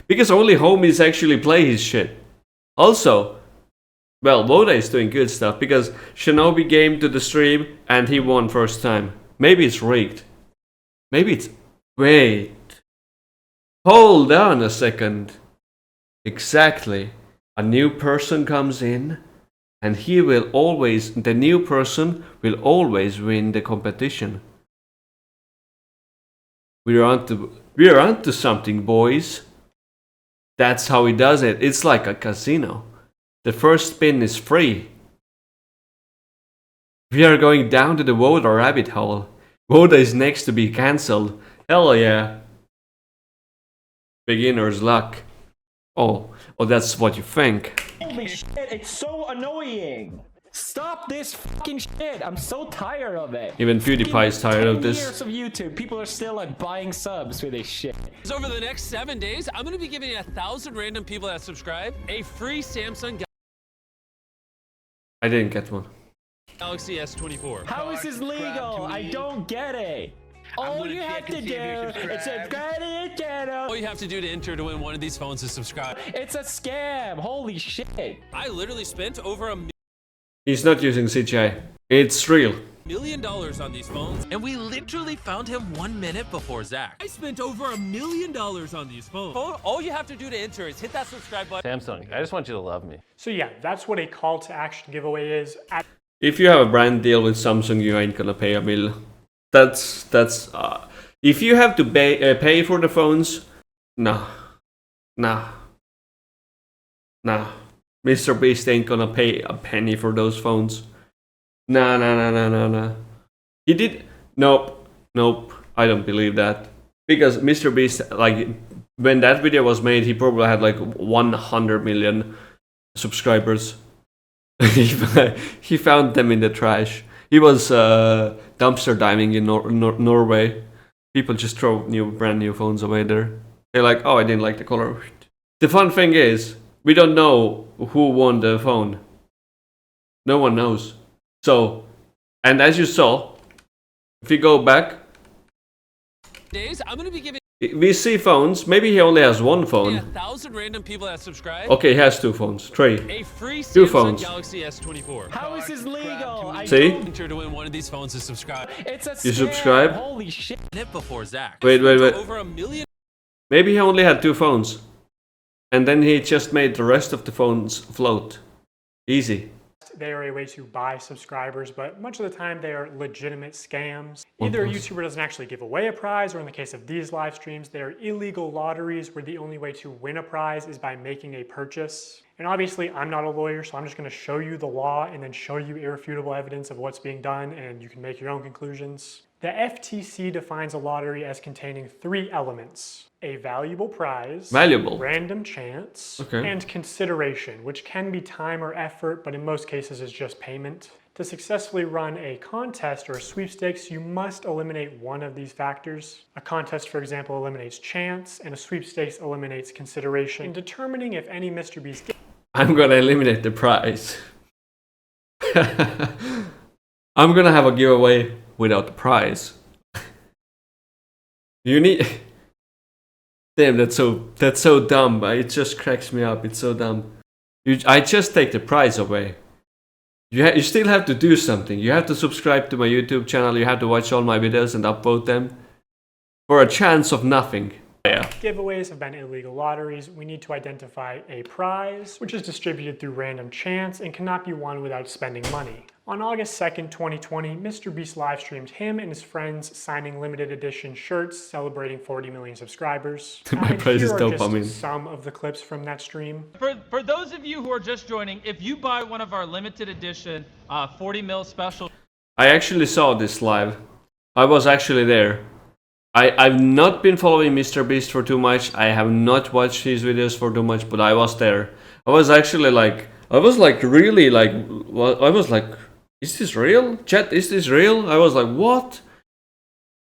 Because only homies actually play his shit. Also, well, Woda is doing good stuff because Shinobi came to the stream and he won first time. Maybe it's rigged. Maybe it's... Wait. Hold on a second. Exactly. A new person comes in and he will always... The new person will always win the competition. We're onto something, boys. That's how he does it. It's like a casino. The first spin is free. We are going down to the Woda rabbit hole. Woda is next to be cancelled. Hell yeah. Beginner's luck. Oh, that's what you think.
Holy shit, it's so annoying. Stop this fucking shit. I'm so tired of it.
Even PewDiePie is tired of this.
10 years of YouTube, people are still like buying subs for this shit.
Over the next 7 days, I'm gonna be giving 1,000 random people that subscribe a free Samsung
I didn't get one.
Galaxy S24.
How is this legal? I don't get it. All you have to do is subscribe to the channel.
All you have to do to enter to win one of these phones is subscribe.
It's a scam. Holy shit.
I literally spent over $1
He's not using CGI. It's real.
million on these phones, and we literally found him 1 minute before Zach. I spent over $1 million on these phones. All you have to do to enter is hit that subscribe button.
Samsung, I just want you to love me.
So yeah, that's what a call to action giveaway is.
If you have a brand deal with Samsung, you ain't gonna pay $1 million. That's if you have to pay for the phones, nah. MrBeast ain't gonna pay a penny for those phones. Nah. He did. Nope. I don't believe that. Because MrBeast, like, when that video was made, he probably had like 100 million subscribers. He found them in the trash. He was dumpster diving in Norway. People just throw brand new phones away there. They're like, oh, I didn't like the color. The fun thing is, we don't know who won the phone. No one knows. So, and as you saw, if you go back,
I'm gonna be giving
we see phones. Maybe he only has one phone.
1,000 random people that subscribe.
Okay, he has 2 phones. 3.
A free
Two
Samsung
phones.
Galaxy S24.
How is this legal?
See?
Enter to win one of these phones to subscribe.
It's a
You
scam.
subscribe?
Holy shit.
Before Zach.
Wait.
Over 1 million.
Maybe he only had 2 phones. And then he just made the rest of the phones float. Easy.
They are a way to buy subscribers, but much of the time they are legitimate scams. Either a YouTuber doesn't actually give away a prize, or in the case of these live streams, they are illegal lotteries where the only way to win a prize is by making a purchase. And obviously, I'm not a lawyer, so I'm just going to show you the law and then show you irrefutable evidence of what's being done, and you can make your own conclusions. The FTC defines a lottery as containing 3 elements: a valuable prize, random chance, and consideration, which can be time or effort, but in most cases is just payment. To successfully run a contest or a sweepstakes, you must eliminate one of these factors. A contest, for example, eliminates chance, and a sweepstakes eliminates consideration. In determining if any MrBeast...
I'm gonna eliminate the prize. I'm gonna have a giveaway without the prize. You need... Damn, that's so dumb. It just cracks me up. It's so dumb. I just take the prize away. You still have to do something. You have to subscribe to my YouTube channel. You have to watch all my videos and upvote them. For a chance of nothing. Yeah.
Giveaways have been illegal lotteries. We need to identify a prize, which is distributed through random chance and cannot be won without spending money. On August 2nd, 2020, MrBeast live streamed him and his friends signing limited edition shirts celebrating 40 million subscribers.
My prize is dope, I mean.
Some of the clips from that stream.
For those of you who are just joining, if you buy one of our limited edition 40 mil special...
I actually saw this live. I was actually there. I've not been following MrBeast for too much. I have not watched his videos for too much, but I was there. I was actually like... I was like, is this real? Chat, is this real? I was like, what?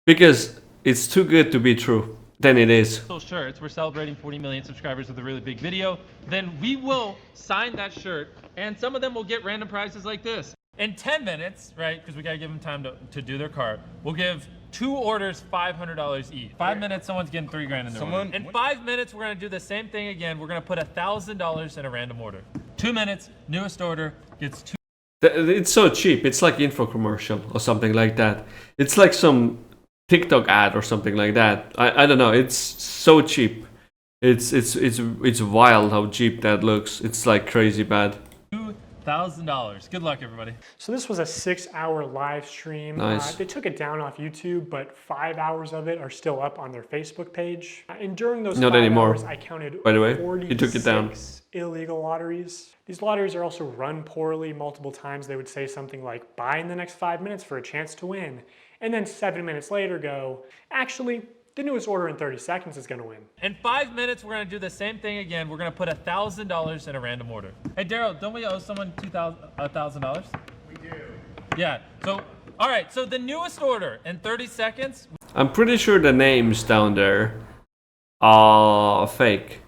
Because it's too good to be true. Then it is.
Shirts, we're celebrating 40 million subscribers with a really big video. Then we will sign that shirt, and some of them will get random prizes like this. In 10 minutes, right, because we gotta give them time to do their cart, we'll give 2 orders $500 each. 5 minutes, someone's getting $3 grand in their order. In 5 minutes, we're gonna do the same thing again. We're gonna put $1,000 in a random order. 2 minutes, newest order gets 2.
It's so cheap. It's like info commercial or something like that. It's like some TikTok ad or something like that. I don't know. It's so cheap. It's wild how cheap that looks. It's like crazy bad.
$1,000. Good luck, everybody.
So this was a 6-hour live stream.
Nice.
They took it down off YouTube, but 5 hours of it are still up on their Facebook page. And during those
Not
5
anymore.
hours, I counted
By the way,
46
he took it down.
illegal lotteries. These lotteries are also run poorly. Multiple times they would say something like, buy in the next 5 minutes for a chance to win. And then 7 minutes later go, actually, the newest order in 30 seconds is gonna win.
In 5 minutes, we're gonna do the same thing again. We're gonna put $1,000 in a random order. Hey, Daryl, don't we owe someone $1,000? We do. Yeah, so, all right, so the newest order in 30 seconds.
I'm pretty sure the names down there are fake.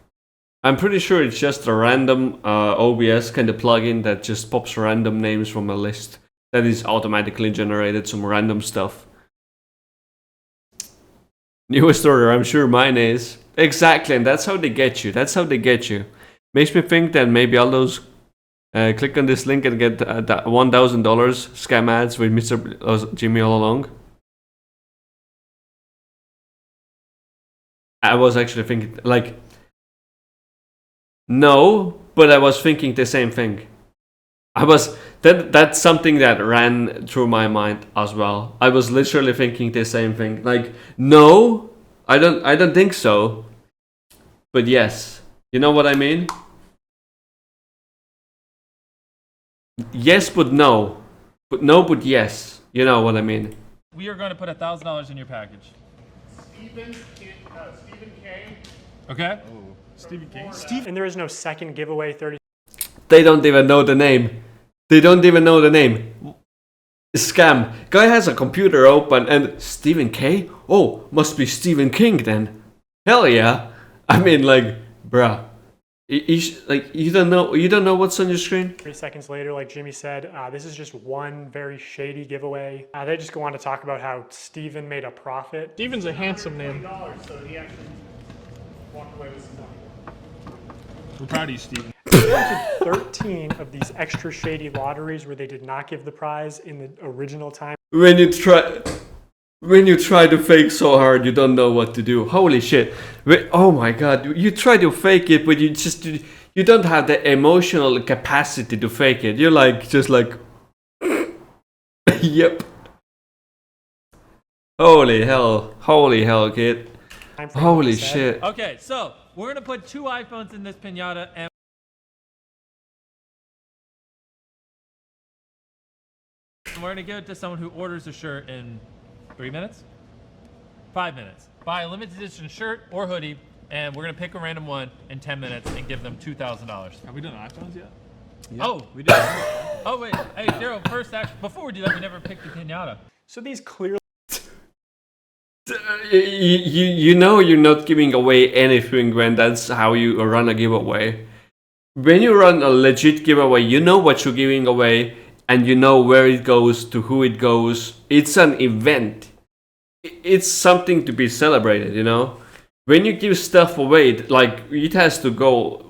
I'm pretty sure it's just a random OBS kind of plugin that just pops random names from a list that is automatically generated, some random stuff. Newest order, I'm sure mine is. Exactly, and that's how they get you. That's how they get you. Makes me think that maybe all those click on this link and get that $1,000 scam ads with Mr. Jimmy all along. I was actually thinking, like, no, but I was thinking the same thing. That's something that ran through my mind as well. I was literally thinking the same thing. Like, no, I don't think so. But yes. You know what I mean? Yes, but no. But no, but yes. You know what I mean?
We are going to put $1,000 in your package.
Stephen K.
Okay.
Oh, Stephen K. And there is no second giveaway 30.
They don't even know the name. They don't even know the name. Scam. Guy has a computer open and Stephen K? Oh, must be Stephen King then. Hell yeah. I mean, like, bruh. You don't know what's on your screen?
3 seconds later, like Jimmy said, this is just one very shady giveaway. They just go on to talk about how Steven made a profit.
Steven's a handsome name.
So he actually walked away with some money.
I'm proud of you, Steven.
13 of these extra shady lotteries where they did not give the prize in the original time.
When you try to fake so hard, you don't know what to do. Holy shit. Oh my god. You try to fake it, but you don't have the emotional capacity to fake it. You're like, just like, yep. Holy hell, kid. Holy shit.
Okay, so we're gonna put 2 iPhones in this pinata, and we're gonna give it to someone who orders a shirt in 3 minutes? 5 minutes. Buy a limited edition shirt or hoodie, and we're gonna pick a random one in 10 minutes and give them $2,000.
Have we done iPhones yet?
Oh, we did. Oh wait, hey Daryl, first actually, before we do that, we never picked the pinata.
So these clearly
you know you're not giving away anything when that's how you run a giveaway. When you run a legit giveaway, you know what you're giving away and you know where it goes, to who it goes. It's an event. It's something to be celebrated, you know? When you give stuff away, like, it has to go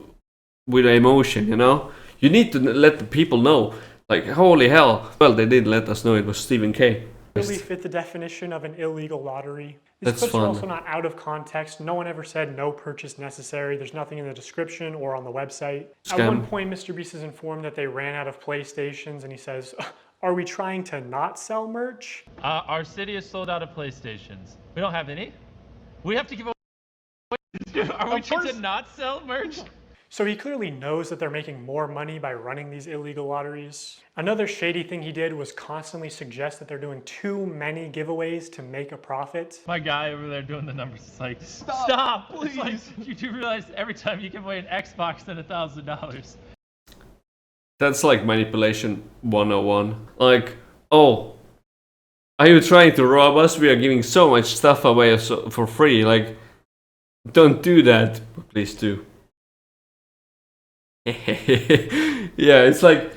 with emotion, you know? You need to let the people know. Like, holy hell. Well, they did let us know it was Stephen K.
really fit the definition of an illegal lottery. These
That's
clips
fun.
are also not out of context. No one ever said no purchase necessary. There's nothing in the description or on the website.
Scam.
At one point, MrBeast is informed that they ran out of PlayStations, and he says, "Are we trying to not sell merch?"
Our city is sold out of PlayStations. We don't have any. We have to give away. Are we trying to not sell merch?
So he clearly knows that they're making more money by running these illegal lotteries. Another shady thing he did was constantly suggest that they're doing too many giveaways to make a profit.
My guy over there doing the numbers is like, stop, please. It's like, you do realize every time you give away an Xbox, then $1,000.
That's like manipulation 101. Like, oh, are you trying to rob us? We are giving so much stuff away for free. Like, don't do that. Please do. Yeah, it's like,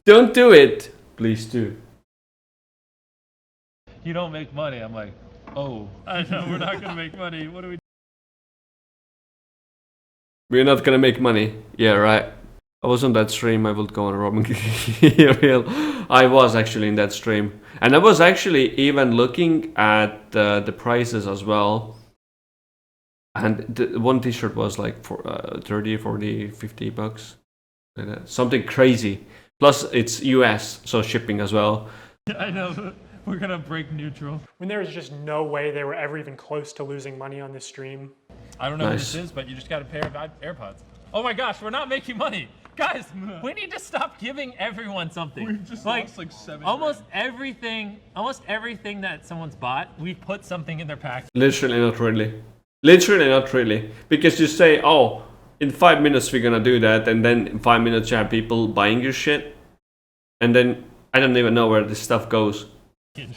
don't do it. Please do.
You don't make money. I'm like, oh, I know we're not gonna make money. What do we do?
We're not gonna make money. Yeah, right. I was on that stream. I will go on robbing. Real. I was actually in that stream, and I was actually even looking at the prices as well. And the one t-shirt was like for 30, 40, 50 bucks. Like that. Something crazy. Plus it's US, so shipping as well.
I know. We're gonna break neutral.
When there was just no way they were ever even close to losing money on this stream.
I don't know who this is, but you just got a pair of AirPods. Oh my gosh, we're not making money. Guys, we need to stop giving everyone something.
We've just lost like 7
almost everything that someone's bought, we put something in their pack.
Literally not really. Literally not really. Because you say, oh, in 5 minutes we're gonna do that, and then in 5 minutes you have people buying your shit. And then I don't even know where this stuff goes.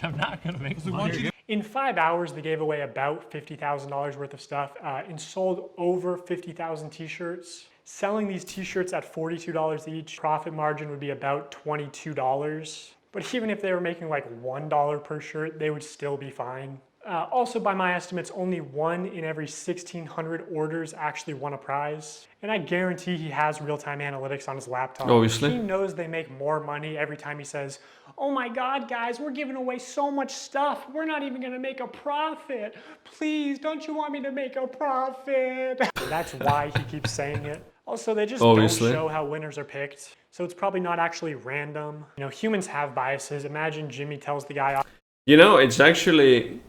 I'm not gonna make money.
In 5 hours, they gave away about $50,000 worth of stuff and sold over 50,000 t-shirts. Selling these t-shirts at $42 each, profit margin would be about $22. But even if they were making like $1 per shirt, they would still be fine. Also, by my estimates, only 1 in every 1,600 orders actually won a prize. And I guarantee he has real-time analytics on his laptop.
Obviously.
He knows they make more money every time he says, "Oh my God, guys, we're giving away so much stuff. We're not even gonna make a profit. Please, don't you want me to make a profit?" That's why he keeps saying it. Also, they just
Obviously.
don't show how winners are picked. So it's probably not actually random. You know, humans have biases. Imagine Jimmy tells the guy,
You know, it's actually...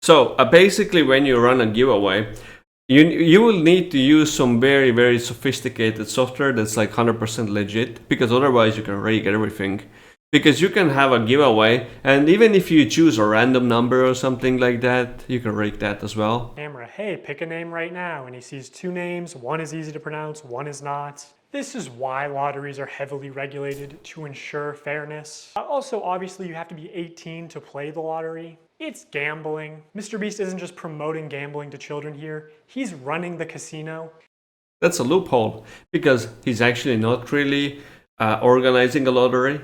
So basically when you run a giveaway, you will need to use some very, very sophisticated software that's like 100% legit, because otherwise you can rig everything. Because you can have a giveaway, and even if you choose a random number or something like that, you can rig that as well.
camera, "Hey, pick a name right now." And he sees 2 names. One is easy to pronounce, one is not. This is why lotteries are heavily regulated, to ensure fairness. Also, obviously, you have to be 18 to play the lottery. It's gambling. MrBeast isn't just promoting gambling to children here. He's running the casino.
That's a loophole, because he's actually not really organizing a lottery.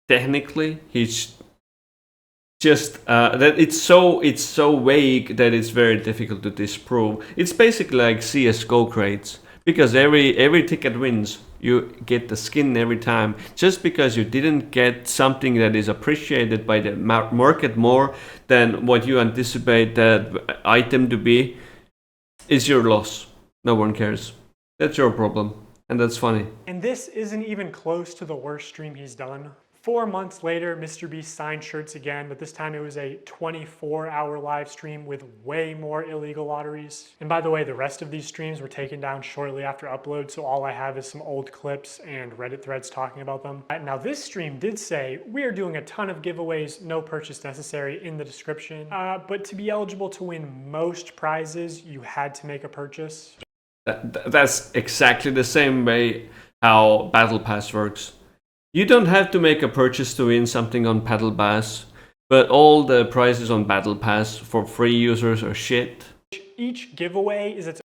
Technically, he's just that it's so vague that it's very difficult to disprove. It's basically like CS:GO crates, because every ticket wins. You get the skin every time. Just because you didn't get something that is appreciated by the market more than what you anticipate that item to be, is your loss. No one cares. That's your problem, and that's funny.
And this isn't even close to the worst stream he's done. 4 months later, MrBeast signed shirts again, but this time it was a 24-hour live stream with way more illegal lotteries. And by the way, the rest of these streams were taken down shortly after upload, so all I have is some old clips and Reddit threads talking about them. Now this stream did say, we are doing a ton of giveaways, no purchase necessary, in the description. But to be eligible to win most prizes, you had to make a purchase.
That's exactly the same way how Battle Pass works. You don't have to make a purchase to win something on Battle Pass, but all the prizes on Battle Pass for free users are shit.
Each giveaway is its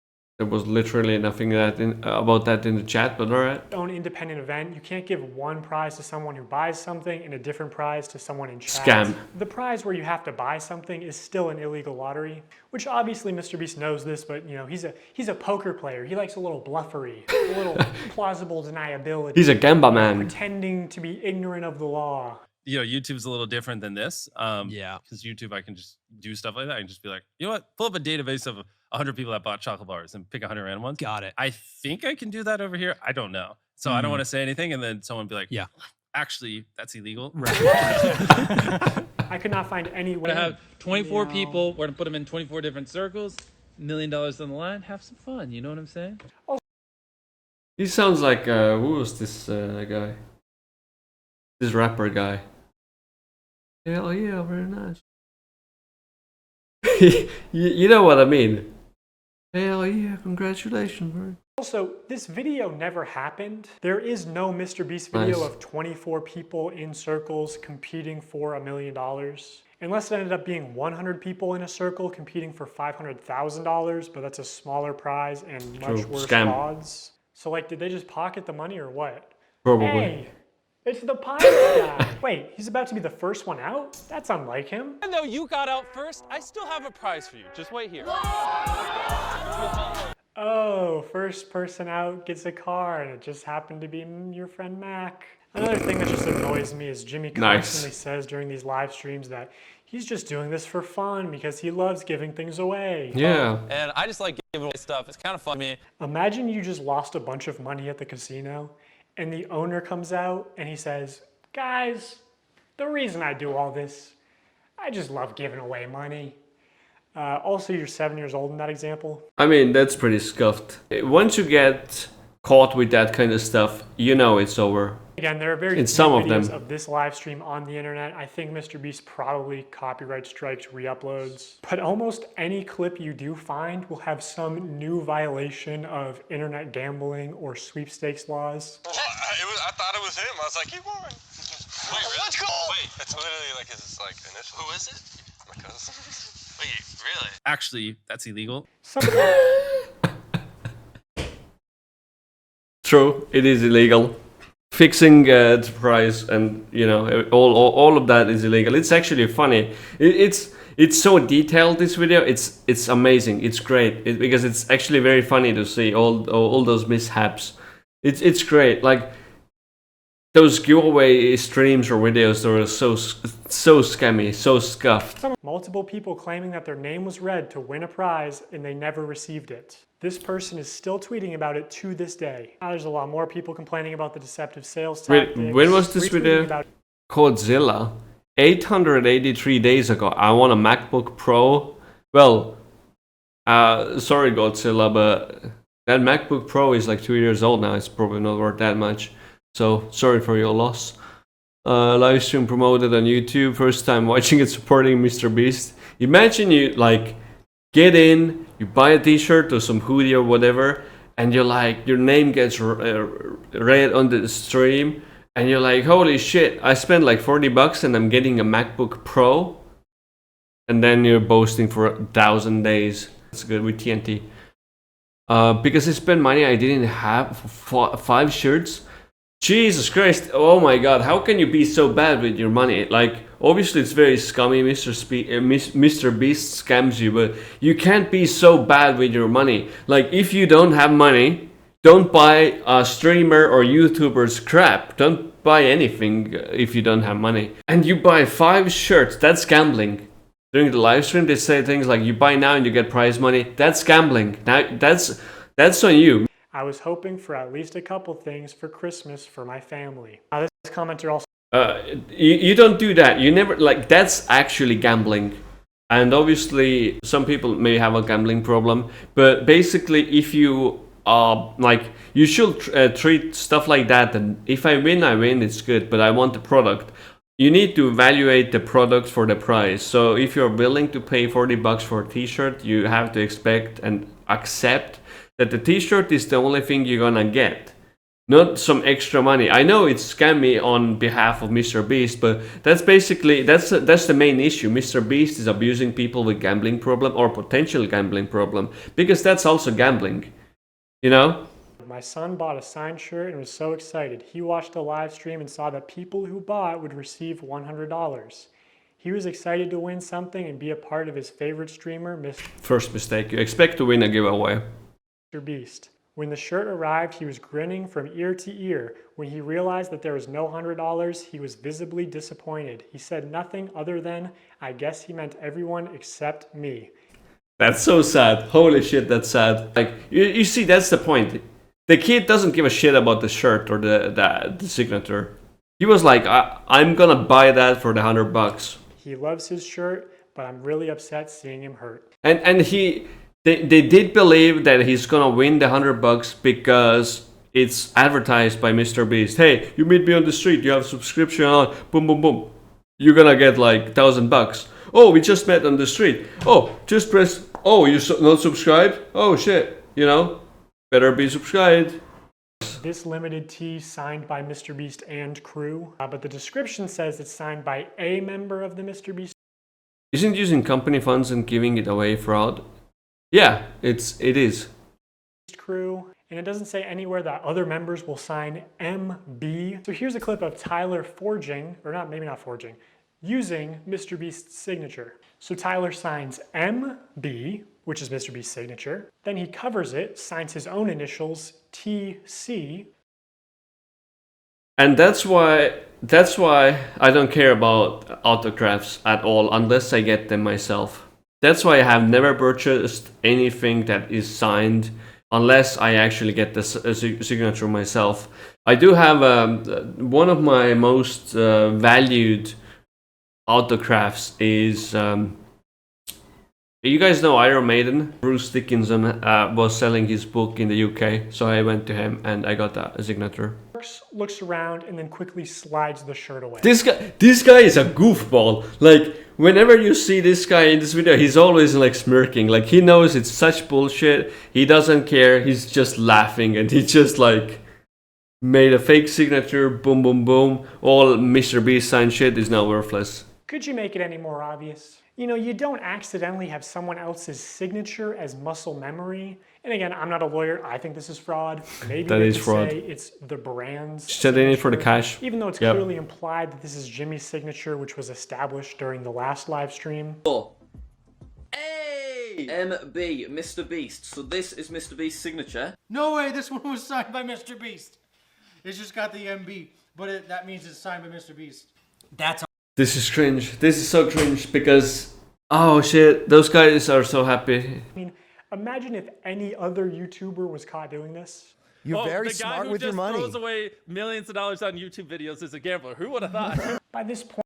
There was literally nothing about that in the chat, but alright.
own independent event. You can't give one prize to someone who buys something and a different prize to someone in chat.
Scam.
The prize where you have to buy something is still an illegal lottery, which obviously MrBeast knows this, but you know, he's a poker player. He likes a little bluffery, a little plausible deniability.
He's a gamba man.
Pretending to be ignorant of the law.
You know, YouTube's a little different than this.
Yeah.
Because YouTube, I can just do stuff like that. I can just be like, you know what? Pull up a database of 100 people that bought chocolate bars and pick 100 random ones.
Got it.
I think I can do that over here. I don't know. So I don't want to say anything. And then someone be like,
yeah,
actually, that's illegal.
Right.
I could not find any way.
We're gonna have 24 people. We're gonna put them in 24 different circles. $1 million on the line. Have some fun. You know what I'm saying?
He sounds like, who was this guy? This rapper guy. Hell yeah, very nice. you know what I mean? Hell yeah, congratulations, bro.
Also, this video never happened. There is no MrBeast video
Nice.
of 24 people in circles competing for $1 million. Unless it ended up being 100 people in a circle competing for $500,000, but that's a smaller prize and much
True.
worse
Scam.
odds. So like, did they just pocket the money or what?
Probably.
Hey, it's the pirate guy. Wait, he's about to be the first one out? That's unlike him.
Even though you got out first, I still have a prize for you. Just wait here.
Oh, first person out gets a car, and it just happened to be your friend Mac. Another thing that just annoys me is Jimmy constantly says during these live streams that he's just doing this for fun because he loves giving things away.
Yeah.
And I just like giving away stuff. It's kind of fun to me.
Imagine you just lost a bunch of money at the casino, and the owner comes out and he says, guys, the reason I do all this, I just love giving away money. Also, you're 7 years old in that example.
I mean, that's pretty scuffed. Once you get caught with that kind of stuff, you know it's over.
Again, there are very
In
few
some of
videos
them.
of this live stream on the internet. I think MrBeast probably copyright strikes re-uploads. But almost any clip you do find will have some new violation of internet gambling or sweepstakes laws.
I thought it was him. I was like, he won. Wait, really? Let's go. Wait, it's literally like his initial. Who is it? My cousin. Wait, really?
Actually, that's illegal.
True, it is illegal. Fixing the price and, you know, all of that is illegal. It's actually funny. It's so detailed, this video. It's amazing. It's great because it's actually very funny to see all those mishaps. It's great. Like those giveaway streams or videos that are so scammy, so scuffed.
Multiple people claiming that their name was read to win a prize and they never received it. This person is still tweeting about it to this day. Now there's a lot more people complaining about the deceptive sales tactics.
When was this video? Godzilla. 883 days ago. I want a MacBook Pro. Well, sorry Godzilla, but that MacBook Pro is like 2 years old now. It's probably not worth that much. So sorry for your loss. Live stream promoted on YouTube. First time watching it, supporting MrBeast. Imagine you like get in, you buy a t-shirt or some hoodie or whatever, and you're like, your name gets read on the stream, and you're like, holy shit, I spent like $40 and I'm getting a MacBook Pro. and then you're boasting for 1,000 days. That's good with TNT. Because I spent money I didn't have for 5 shirts. Jesus Christ, oh my god, how can you be so bad with your money? Like, obviously it's very scummy, Mr. Beast scams you, but you can't be so bad with your money. Like, if you don't have money, don't buy a streamer or YouTuber's crap. Don't buy anything if you don't have money. And you buy 5 shirts, that's gambling. During the live stream, they say things like, you buy now and you get prize money. That's gambling. Now, that's on you.
I was hoping for at least a couple things for Christmas for my family. This commenter also...
You don't do that. You never... Like, that's actually gambling. And obviously, some people may have a gambling problem. But basically, if you... like, you should treat stuff like that. And if I win, it's good. But I want the product. You need to evaluate the product for the price. So if you're willing to pay 40 bucks for a t-shirt, you have to expect and accept that the t-shirt is the only thing you're gonna get, not some extra money. I know it's scammy on behalf of MrBeast, but that's basically that's the main issue. MrBeast is abusing people with gambling problem or potential gambling problem, because that's also gambling, you know.
My son bought a signed shirt and was so excited. He watched a live stream and saw that people who bought would receive $100. He was excited to win something and be a part of his favorite streamer,
First mistake, you expect to win a giveaway.
MrBeast. When the shirt arrived, he was grinning from ear to ear. When he realized that there was no $100, he was visibly disappointed. He said nothing other than, I guess he meant everyone except me.
That's so sad. Holy shit, that's sad. Like, you see, that's the point. The kid doesn't give a shit about the shirt or the signature. He was like, I'm gonna buy that for the $100.
He loves his shirt, but I'm really upset seeing him hurt.
And they did believe that he's gonna win the $100 because it's advertised by MrBeast. Hey, you meet me on the street, you have a subscription on, boom, boom, boom. You're gonna get like $1,000. Oh, we just met on the street. Oh, just press, oh, you're not subscribed? Oh shit, you know, better be subscribed.
This limited tee signed by MrBeast and crew, but the description says it's signed by a member of the MrBeast.
Isn't using company funds and giving it away fraud? Yeah, it is.
Crew, and it doesn't say anywhere that other members will sign MB. So here's a clip of Tyler forging, or not, maybe not forging, using MrBeast's signature. So Tyler signs MB, which is MrBeast's signature. Then he covers it, signs his own initials, TC.
And that's why I don't care about autographs at all unless I get them myself. That's why I have never purchased anything that is signed unless I actually get the signature myself. I do have one of my most valued autographs is you guys know Iron Maiden. Bruce Dickinson was selling his book in the UK, so I went to him and I got a signature.
Looks around and then quickly slides the shirt away.
This guy is a goofball. Like, whenever you see this guy in this video, he's always like smirking. Like, he knows it's such bullshit. He doesn't care. He's just laughing, and he just like made a fake signature. Boom, boom, boom. All MrBeast signed shit is now worthless.
Could you make it any more obvious? You know, you don't accidentally have someone else's signature as muscle memory. And again, I'm not a lawyer. I think this is fraud. Maybe
that is fraud.
Say it's the brand's
Just in it for the cash.
Even though it's clearly implied that this is Jimmy's signature, which was established during the last live stream.
Hey! MB, MrBeast. So this is MrBeast's signature.
No way, this one was signed by MrBeast. It's just got the MB, but that means it's signed by MrBeast. That's
This is cringe. This is so cringe because, oh shit, those guys are so happy.
I mean, imagine if any other YouTuber was caught doing this.
You're very smart with your money. The guy who just throws away millions of dollars on YouTube videos is a gambler. Who would have thought?
By this point,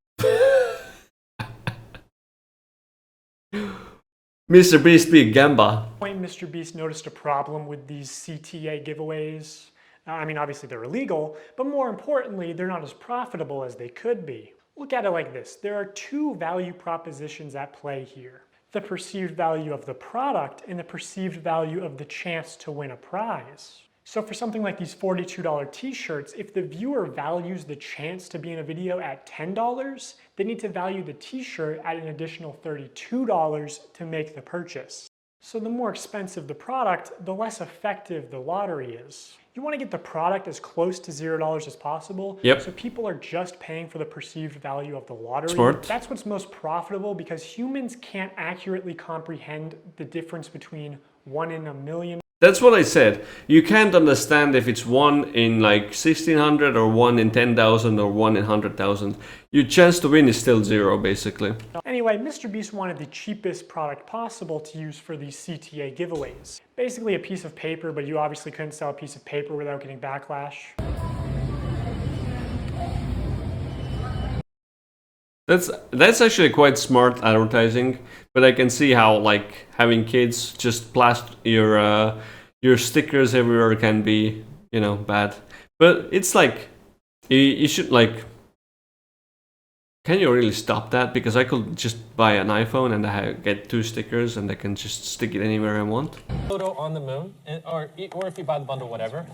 MrBeast be gamba.
MrBeast noticed a problem with these CTA giveaways. I mean, obviously they're illegal, but more importantly, they're not as profitable as they could be. Look at it like this. There are two value propositions at play here. The perceived value of the product and the perceived value of the chance to win a prize. So for something like these $42 t-shirts, if the viewer values the chance to be in a video at $10, they need to value the t-shirt at an additional $32 to make the purchase. So the more expensive the product, the less effective the lottery is. You want to get the product as close to $0 as possible, so people are just paying for the perceived value of the lottery.
Smart.
That's what's most profitable because humans can't accurately comprehend the difference between 1 in a million.
That's what I said. You can't understand if it's 1 in like 1600 or 1 in 10,000 or 1 in 100,000. Your chance to win is still 0, basically.
Anyway, MrBeast wanted the cheapest product possible to use for these CTA giveaways. Basically a piece of paper, but you obviously couldn't sell a piece of paper without getting backlash.
That's actually quite smart advertising, but I can see how like having kids just plaster your stickers everywhere can be, you know, bad. But it's like you should like. Can you really stop that? Because I could just buy an iPhone and I get 2 stickers and I can just stick it anywhere I want.
Photo on the moon, or if you buy the bundle, whatever.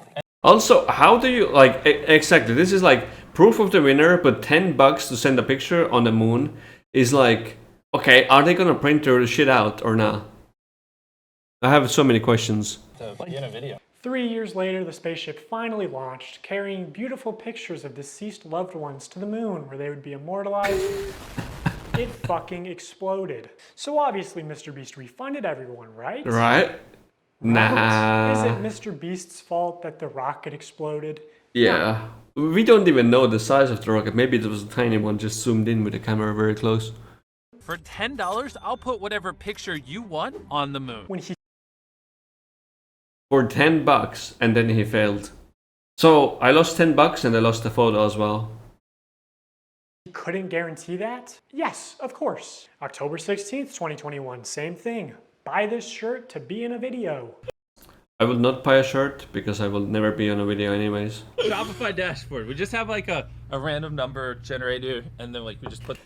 Also, how do you like exactly? This is like proof of the winner, but $10 to send a picture on the moon is like, okay, are they gonna print their shit out or not? I have so many questions.
To be in a video.
3 years later, the spaceship finally launched, carrying beautiful pictures of deceased loved ones to the moon, where they would be immortalized. It fucking exploded. So obviously, MrBeast refunded everyone, right?
Right? Nah.
Is it MrBeast's fault that the rocket exploded?
Yeah. We don't even know the size of the rocket. Maybe it was a tiny one just zoomed in with the camera very close.
For $10, I'll put whatever picture you want on the moon.
For $10, and then he failed. So I lost $10 and I lost the photo as well.
He couldn't guarantee that? Yes, of course. October 16th, 2021, same thing. Buy this shirt to be in a video.
I will not buy a shirt because I will never be on a video anyways.
Shopify dashboard. We just have like a random number generator and then like we just put...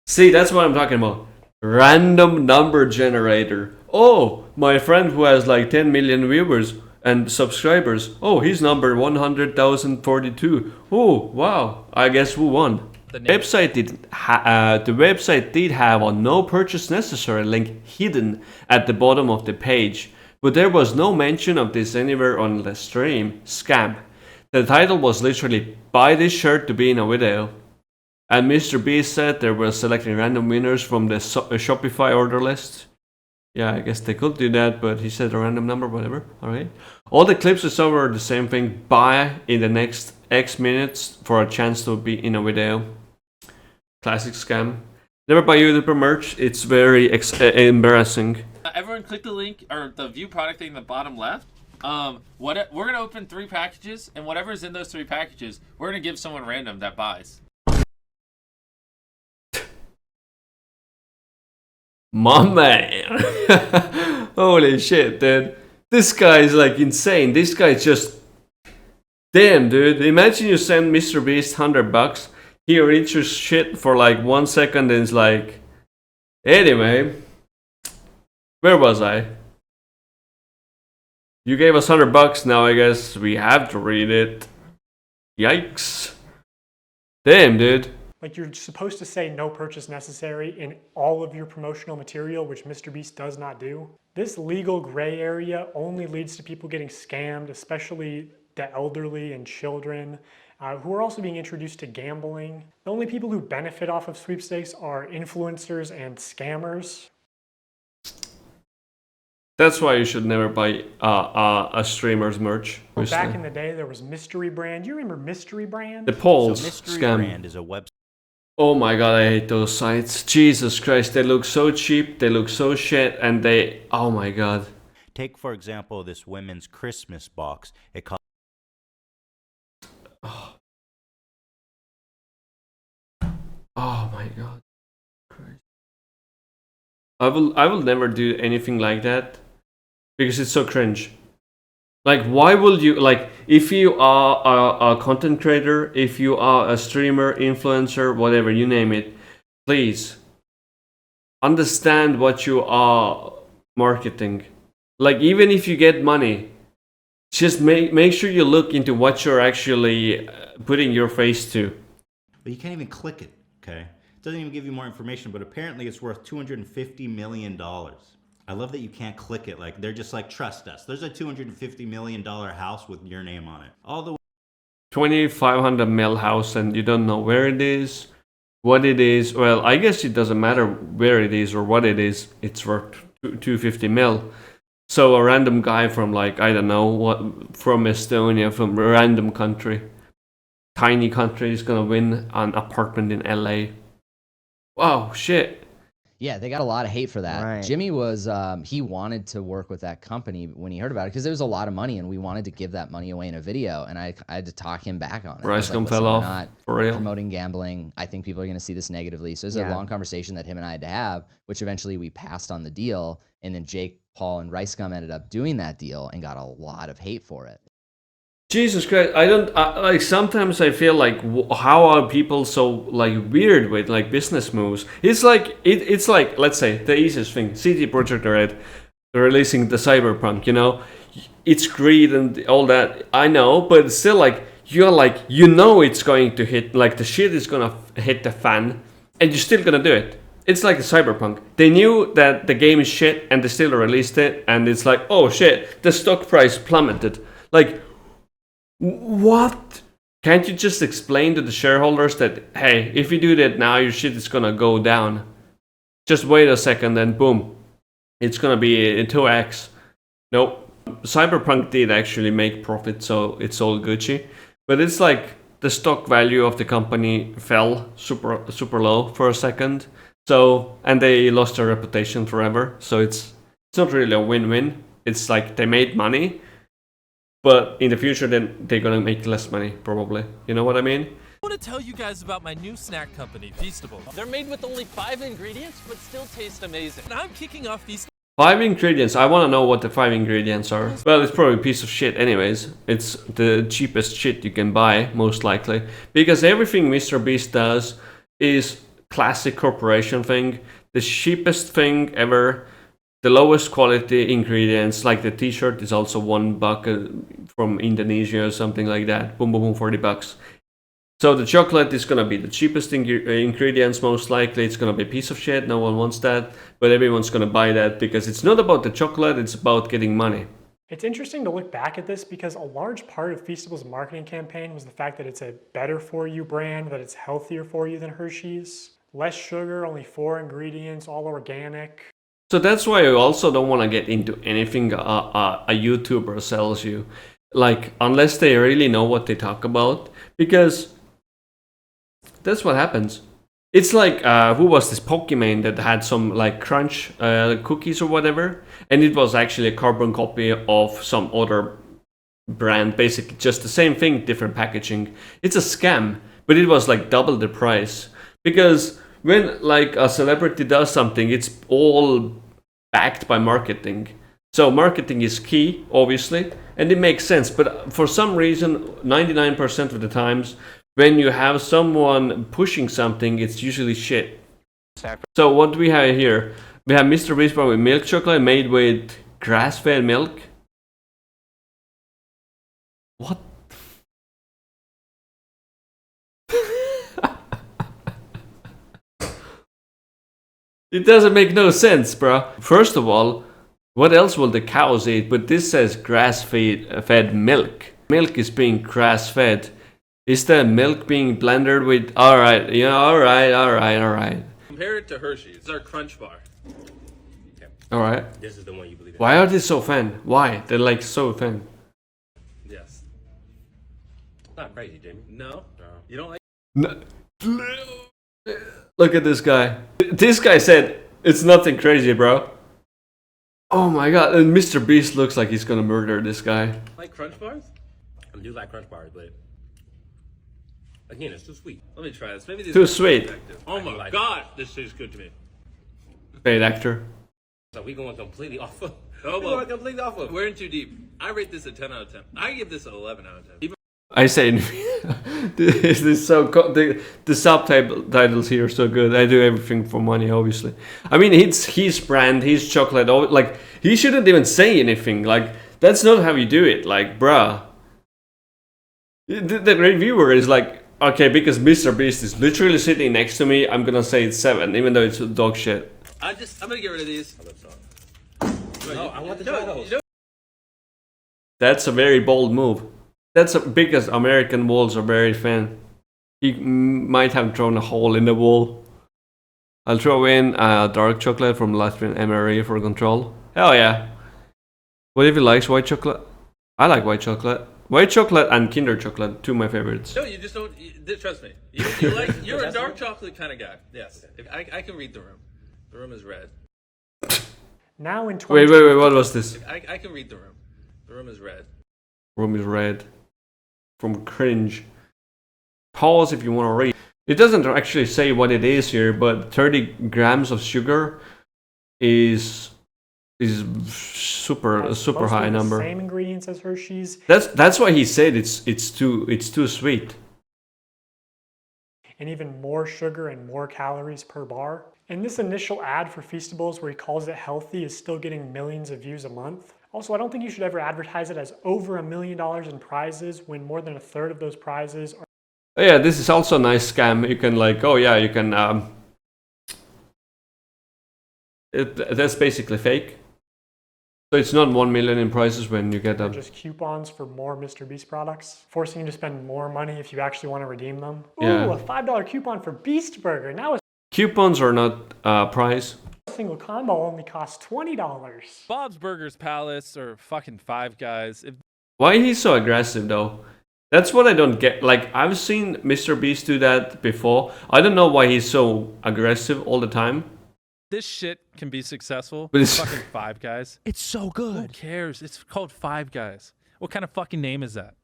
See, that's what I'm talking about. Random number generator. Oh, my friend who has like 10 million viewers and subscribers. Oh, he's number 100,042. Oh, wow. I guess who won? The website did have a no purchase necessary link hidden at the bottom of the page, but there was no mention of this anywhere on the stream. Scam. The title was literally buy this shirt to be in a video. And MrBeast said they were selecting random winners from the Shopify order list. Yeah, I guess they could do that, but he said a random number, whatever. Alright. All the clips we saw were the same thing. Buy in the next X minutes for a chance to be in a video. Classic scam. Never buy YouTuber merch. It's very embarrassing.
Everyone click the link or the view product thing in the bottom left. We're gonna open 3 packages, and whatever's in those 3 packages, we're gonna give someone random that buys.
My man. Holy shit, dude. This guy is like insane. This guy just... Damn, dude. Imagine you send MrBeast $100. He reads your shit for like 1 second and is like... Anyway. Where was I? You gave us $100, now I guess we have to read it. Yikes. Damn, dude.
Like you're supposed to say no purchase necessary in all of your promotional material, which MrBeast does not do. This legal gray area only leads to people getting scammed, especially the elderly and children, who are also being introduced to gambling. The only people who benefit off of sweepstakes are influencers and scammers.
That's why you should never buy a streamer's merch.
Well, back in the day, there was Mystery Brand. You remember Mystery Brand?
The polls
Mystery
scam.
Brand is a website.
Oh my god, I hate those sites. Jesus Christ, they look so cheap, they look so shit, and they... Oh my god.
Take, for example, this women's Christmas box. It costs...
Oh my god. Christ. I will never do anything like that because it's so cringe. Like, why will you, like, if you are a content creator, if you are a streamer, influencer, whatever, you name it, please understand what you are marketing. Like, even if you get money, Just make sure you look into what you're actually putting your face to.
But you can't even click it, okay? It doesn't even give you more information, but apparently it's worth $250 million. I love that you can't click it. Like, they're just like, trust us. There's a $250 million house with your name on it. All the
2,500 mil house, and you don't know where it is, what it is. Well, I guess it doesn't matter where it is or what it is. It's worth 250 mil. So a random guy from, like, I don't know what, from Estonia, from a random country, tiny country, is gonna win an apartment in LA. Wow, shit.
Yeah, they got a lot of hate for that.
Right.
Jimmy was, he wanted to work with that company when he heard about it because there was a lot of money and we wanted to give that money away in a video. And I had to talk him back on it.
Rice
I was like,
fell
"Listen, we're
off,
not
for real.
promoting gambling. I think people are going to see this negatively." So it was a
Yeah.
long conversation that him and I had to have, which eventually we passed on the deal. And then Jake, Paul, and Rice Gum ended up doing that deal and got a lot of hate for it.
Jesus Christ, like, sometimes I feel like, how are people so, like, weird with, like, business moves? It's like, it's like, let's say, the easiest thing, CD Projekt Red releasing the Cyberpunk, you know? It's greed and all that, I know, but it's still like, you're like, you know it's going to hit, like, the shit is gonna hit the fan, and you're still gonna do it. It's like a Cyberpunk. They knew that the game is shit, and they still released it, and it's like, oh shit, the stock price plummeted. Like, what? Can't you just explain to the shareholders that, hey, if you do that now, your shit is gonna go down. Just wait a second and boom, it's gonna be a 2x. Nope. Cyberpunk did actually make profit, so it's all Gucci. But it's like the stock value of the company fell super low for a second. So, and they lost their reputation forever. So it's not really a win-win. It's like they made money, but in the future, then they're gonna make less money, probably. You know what I mean?
I want to tell you guys about my new snack company, Feastable. They're made with only 5 ingredients, but still taste amazing. And I'm kicking off Feastable.
5 ingredients. I want to know what the 5 ingredients are. Well, it's probably a piece of shit anyways. It's the cheapest shit you can buy, most likely. Because everything MrBeast does is classic corporation thing. The cheapest thing ever. The lowest quality ingredients, like the t-shirt is also $1 from Indonesia or something like that. Boom, boom, boom, $40. So the chocolate is gonna be the cheapest ingredients, most likely. It's gonna be a piece of shit, no one wants that. But everyone's gonna buy that because it's not about the chocolate, it's about getting money.
It's interesting to look back at this because a large part of Feastable's marketing campaign was the fact that it's a better for you brand, that it's healthier for you than Hershey's. Less sugar, only 4 ingredients, all organic.
So that's why I also don't want to get into anything a YouTuber sells you. Like, unless they really know what they talk about. Because that's what happens. It's like, who was this Pokemon that had some, like, crunch cookies or whatever? And it was actually a carbon copy of some other brand. Basically, just the same thing, different packaging. It's a scam, but it was like double the price. Because when, like, a celebrity does something, it's all backed by marketing. So marketing is key, obviously, and it makes sense. But for some reason, 99% of the times, when you have someone pushing something, it's usually shit. So what do we have here? We have MrBeast bar with milk chocolate made with grass-fed milk. What? It doesn't make no sense, bro. First of all, what else will the cows eat? But this says grass-fed milk. Milk is being grass-fed. Is the milk being blended with... Alright, yeah, alright.
Compare it to Hershey's. It's our Crunch Bar.
Alright.
This is the one you believe in.
Why are they so thin? Why? They're like so thin.
Yes. Not crazy, Jamie. No. You don't like...
No. Look at this guy. This guy said, it's nothing crazy, bro. Oh my god, and MrBeast looks like he's gonna murder this guy.
Like Crunch Bars? I do like Crunch Bars, but... Again, it's too sweet. Let me try this. Maybe this
Too
is
sweet.
effective. Oh my god, this tastes good to me.
Paid actor.
So we going completely off of... We're in too deep. I rate this a 10 out of 10. I give this an 11 out of 10. Even
I say, this is so the subtitles here are so good. I do everything for money, obviously. I mean, it's his brand, his chocolate. Like, he shouldn't even say anything. Like, That's not how you do it. Like, bruh. The reviewer is like, okay, because MrBeast is literally sitting next to me, I'm gonna say it's 7, even though it's dog shit.
I'm gonna get rid of these.
No, I want the titles.
That's a very bold move. That's because American walls are very thin. He might have thrown a hole in the wall. I'll throw in dark chocolate from Latvian MRE for control. Hell yeah. What if he likes white chocolate? I like white chocolate. White chocolate and Kinder chocolate, 2 of my favorites.
No, you just don't. Trust me. You're a dark chocolate kind of guy. Yes, I can read the room. The room is red.
Now in
Wait, what was this?
I can read the room. The room is red.
Room is red. From cringe. Pause if you want to read. It doesn't actually say what it is here, but 30 grams of sugar is super high number.
Same ingredients as Hershey's.
That's why he said it's too sweet.
And even more sugar and more calories per bar. And this initial ad for Feastables where he calls it healthy is still getting millions of views a month. Also, I don't think you should ever advertise it as over $1 million in prizes when more than a third of those prizes are...
Oh yeah, this is also a nice scam. You can like, oh yeah, you can... that's basically fake. So it's not 1 million in prizes when you get them.
Just coupons for more MrBeast products, forcing you to spend more money if you actually want to redeem them. Ooh,
yeah.
A $5 coupon for Beast Burger. Now
coupons are not prize.
a single combo only costs $20.
Bob's Burgers Palace or fucking Five Guys.
Why he's so aggressive though? That's what I don't get. Like, I've seen MrBeast do that before. I don't know why he's so aggressive all the time.
This shit can be successful.
But it's
fucking Five Guys.
It's so good.
Who cares? It's called Five Guys. What kind of fucking name is that?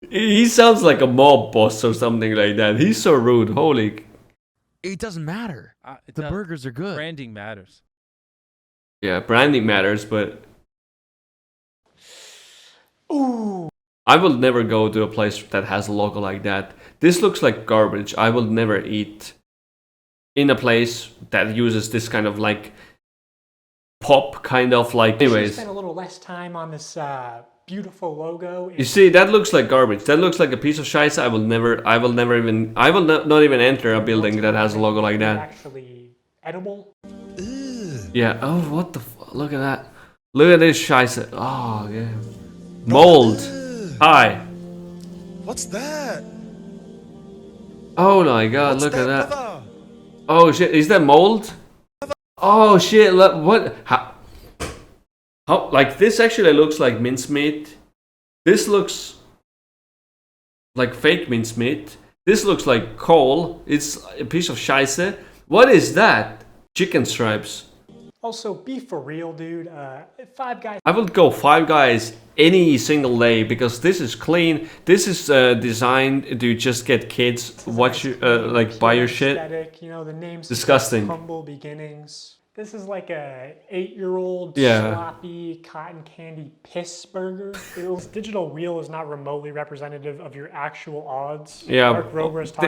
He sounds like a mob boss or something like that. He's so rude. Holy.
It doesn't matter. The burgers are good.
Branding matters.
Yeah, branding matters, but...
Ooh.
I will never go to a place that has a logo like that. This looks like garbage. I will never eat in a place that uses this kind of like pop kind of like... Anyways.
Spend a little less time on this beautiful logo.
You see, that looks like garbage. That looks like a piece of shite. I will not even enter a building that has a logo like that.
Actually edible.
Yeah. Oh, what the look at that. Look at this shite. Oh, yeah. Mold. Hi.
What's that?
Oh my god, look at that. Oh shit, is that mold? Oh shit, what? How, like this actually looks like mincemeat. This looks like fake mincemeat. This looks like coal. It's a piece of scheisse. What is that? Chicken stripes.
Also, be for real, dude. Five Guys.
I would go Five Guys any single day because this is clean. This is designed to just get kids watch like buy your shit.
Aesthetic, you know, the name's
disgusting.
Humble beginnings. This is like a 8-year-old sloppy cotton candy piss burger. This digital wheel is not remotely representative of your actual odds.
Yeah,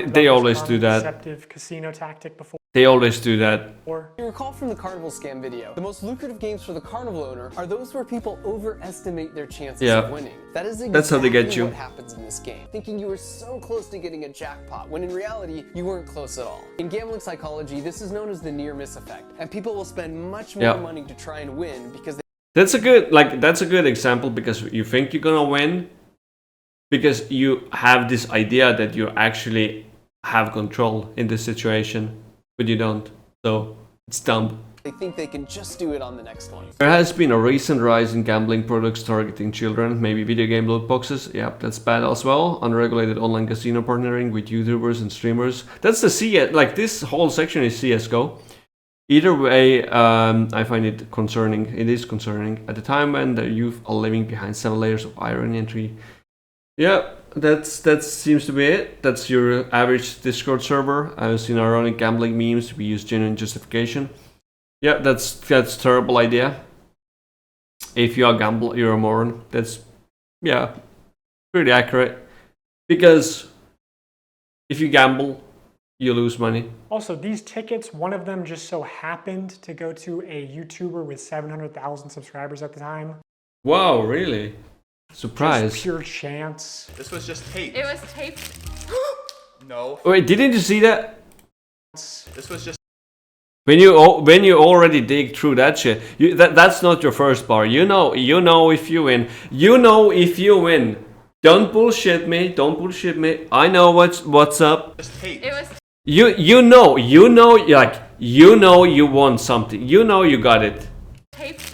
they always do that.
Deceptive casino tactic before.
They always do that.
You recall from the Carnival scam video, the most lucrative games for the Carnival owner are those where people overestimate their chances of winning. That is exactly
that's how they get you.
What happens in this game. Thinking you were so close to getting a jackpot, when in reality, you weren't close at all. In gambling psychology, this is known as the near-miss effect, and people will spend much more money to try and win because
that's a good example because you think you're gonna win because you have this idea that you actually have control in this situation. But you don't, so it's dumb.
They think they can just do it on the next one.
There has been a recent rise in gambling products targeting children, maybe video game loot boxes. Yep, that's bad as well. Unregulated online casino partnering with YouTubers and streamers. That's the CS, like this whole section is CSGO. Either way, I find it concerning. It is concerning. At the time when the youth are living behind 7 layers of iron entry. Yeah. That seems to be it. That's your average Discord server. I've seen ironic gambling memes to be used genuine justification. Yeah, that's terrible idea. If you are gamble, you're a moron. That's pretty accurate. Because if you gamble, you lose money.
Also, these tickets, one of them just so happened to go to a YouTuber with 700,000 subscribers at the time.
Wow, really? Surprise.
Just pure chance.
This was just tape.
It was taped.
No.
Wait, didn't you see that?
This was just.
When you already dig through that shit, that's not your first bar. You know if you win. You know if you win. Don't bullshit me. Don't bullshit me. I know what's up.
It was.
You know you won something. You know you got it.
Taped.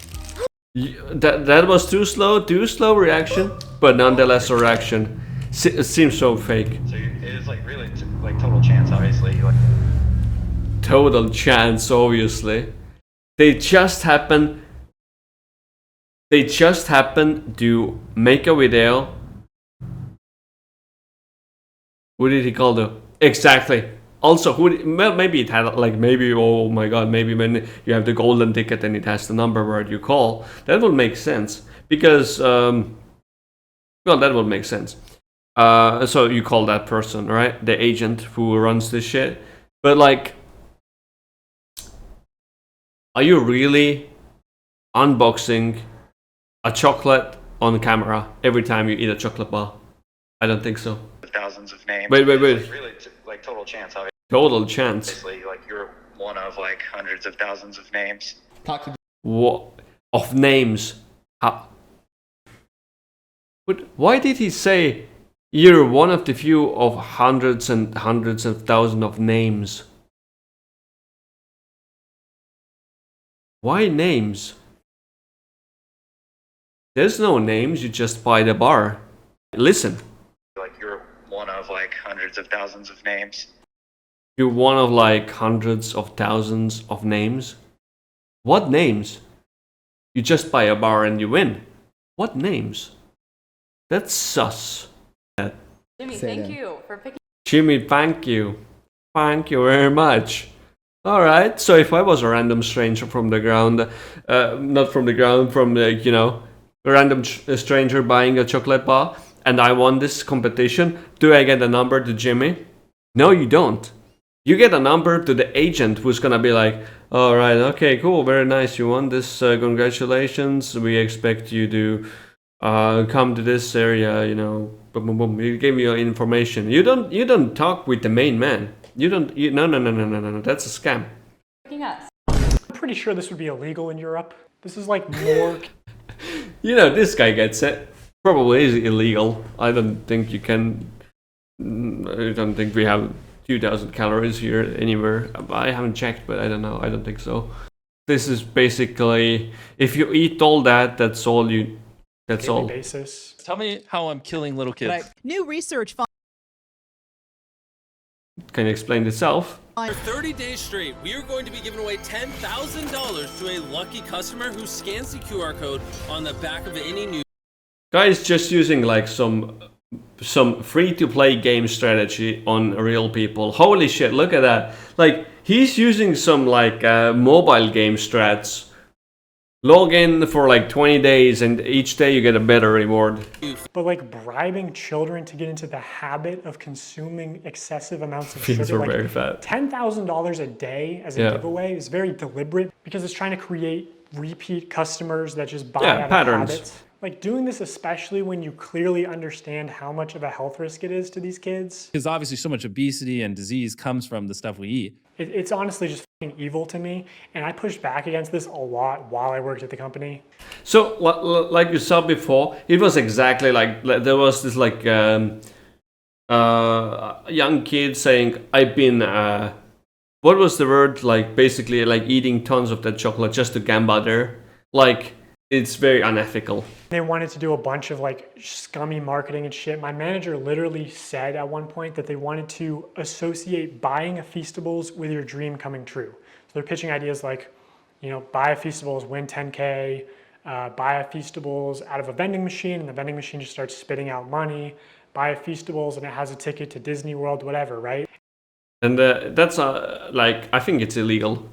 That was too slow reaction, but nonetheless a reaction. It seems so fake.
So it is like really like total chance, obviously. Like
Total chance, obviously. They just happen to make a video. What did he call the exactly? Also, maybe it had like maybe oh my god, maybe when you have the golden ticket and it has the number where you call, that would make sense because well, that would make sense. So you call that person, right? The agent who runs this shit. But like, are you really unboxing a chocolate on camera every time you eat a chocolate bar? I don't think so.
thousands of names.
Wait.
Like really like total chance, obviously.
Total chance.
Obviously, like you're one of like hundreds of thousands of names.
What of names? How? But why did he say you're one of the few of hundreds and hundreds of thousands of names? Why names? There's no names, you just buy the bar. Listen.
Like you're one of like hundreds of thousands of names.
You're one of like hundreds of thousands of names? What names? You just buy a bar and you win. What names? That's sus.
Jimmy, thank you for picking.
Jimmy, thank you. Thank you very much. Alright, so if I was a random stranger from the ground, not from the ground, from the, you know, a random stranger buying a chocolate bar, and I won this competition, do I get a number to Jimmy? No, you don't. You get a number to the agent who's gonna be like, alright, okay, cool, very nice, you won this, congratulations, we expect you to come to this area, you know, boom, boom, boom. You gave me your information. You don't talk with the main man. No, that's a scam.
Picking us.
I'm pretty sure this would be illegal in Europe. This is like more.
You know, this guy gets it. Probably is illegal. I don't think you can. I don't think we have 2,000 calories here anywhere. I haven't checked, but I don't know. I don't think so. This is basically, if you eat all that, that's all you. That's all.
Basis.
Tell me how I'm killing little kids.
New research
Can you explain itself?
For 30 days straight, we are going to be giving away $10,000 to a lucky customer who scans the QR code on the back of any new.
Guys, just using like some free-to-play game strategy on real people. Holy shit! Look at that. Like he's using some like mobile game strats. Log in for like 20 days and each day you get a better reward.
But like bribing children to get into the habit of consuming excessive amounts of
Fiends
sugar,
are
like
very fat.
$10,000 a day as a giveaway is very deliberate because it's trying to create repeat customers that just buy out
patterns.
of habits. Like doing this especially when you clearly understand how much of a health risk it is to these kids.
Because obviously so much obesity and disease comes from the stuff we eat.
It's honestly just fucking evil to me, and I pushed back against this a lot while I worked at the company.
So, like you saw before, it was exactly like there was this like young kid saying, "I've been what was the word? Like basically like eating tons of that chocolate just to gamble there." Like it's very unethical.
They wanted to do a bunch of like scummy marketing and shit. My manager literally said at one point that they wanted to associate buying a Feastables with your dream coming true. So they're pitching ideas like, you know, buy a Feastables, win 10K, buy a Feastables out of a vending machine and the vending machine just starts spitting out money, buy a Feastables and it has a ticket to Disney World, whatever, right?
And that's like, I think it's illegal.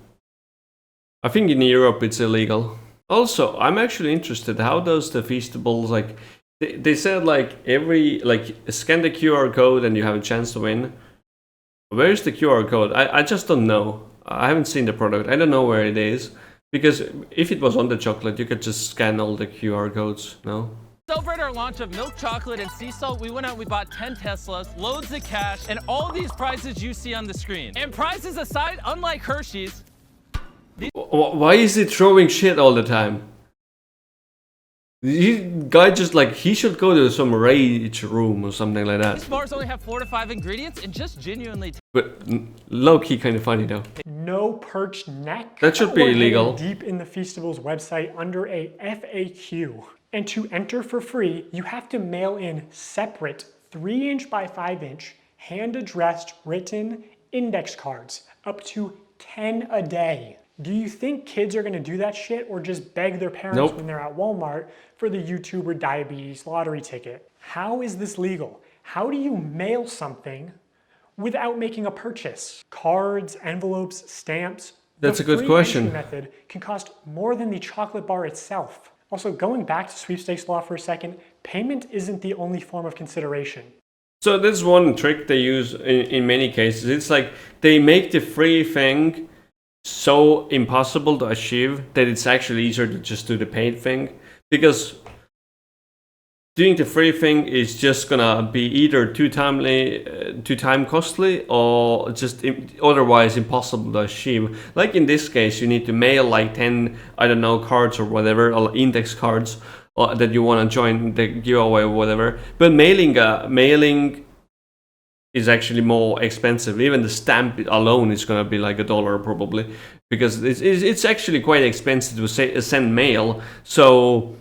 I think in Europe it's illegal. Also, I'm actually interested, how does the Feastables, like, they said like every, like scan the QR code and you have a chance to win. Where's the QR code? I just don't know. I haven't seen the product. I don't know where it is. Because if it was on the chocolate, you could just scan all the QR codes, no?
Celebrate our launch of milk chocolate and sea salt, we went out and we bought 10 Teslas, loads of cash, and all these prizes you see on the screen. And prizes aside, unlike Hershey's.
Why is he throwing shit all the time? Guy just like, he should go to some rage room or something like that.
These bars only have 4 to 5 ingredients and just genuinely
But low-key kind of funny though.
No perched neck.
That should be
or hidden
illegal.
Deep in the Feastables website under a FAQ. And to enter for free, you have to mail in separate 3" by 5" hand-addressed written index cards, up to 10 a day. Do you think kids are gonna do that shit or just beg their parents
Nope.
when they're at Walmart for the YouTuber diabetes lottery ticket? How is this legal? How do you mail something without making a purchase? Cards, envelopes, stamps.
That's
The
a good
free
question.
entry method can cost more than the chocolate bar itself. Also, going back to sweepstakes law for a second, payment isn't the only form of consideration.
So this one trick they use in many cases. It's like they make the free thing so impossible to achieve that it's actually easier to just do the paid thing. Because doing the free thing is just gonna be either too time costly or just otherwise impossible to achieve. Like in this case, you need to mail like 10, I don't know, cards or whatever, or index cards that you want to join the giveaway or whatever. But mailing is actually more expensive. Even the stamp alone is gonna be like $1 probably, because it's actually quite expensive to send mail. So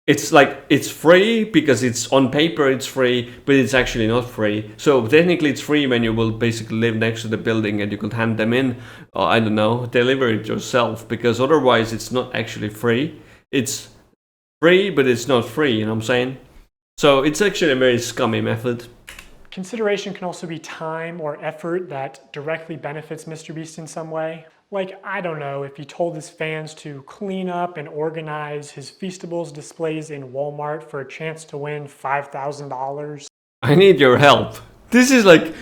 it's like, it's free because it's on paper, it's free, but it's actually not free. So technically it's free when you will basically live next to the building and you could hand them in, or I don't know, deliver it yourself, because otherwise it's not actually free. It's free, but it's not free, you know what I'm saying? So it's actually a very scummy method.
Consideration can also be time or effort that directly benefits MrBeast in some way. Like, I don't know, if he told his fans to clean up and organize his Feastables displays in Walmart for a chance to win $5,000.
I need your help. This is like,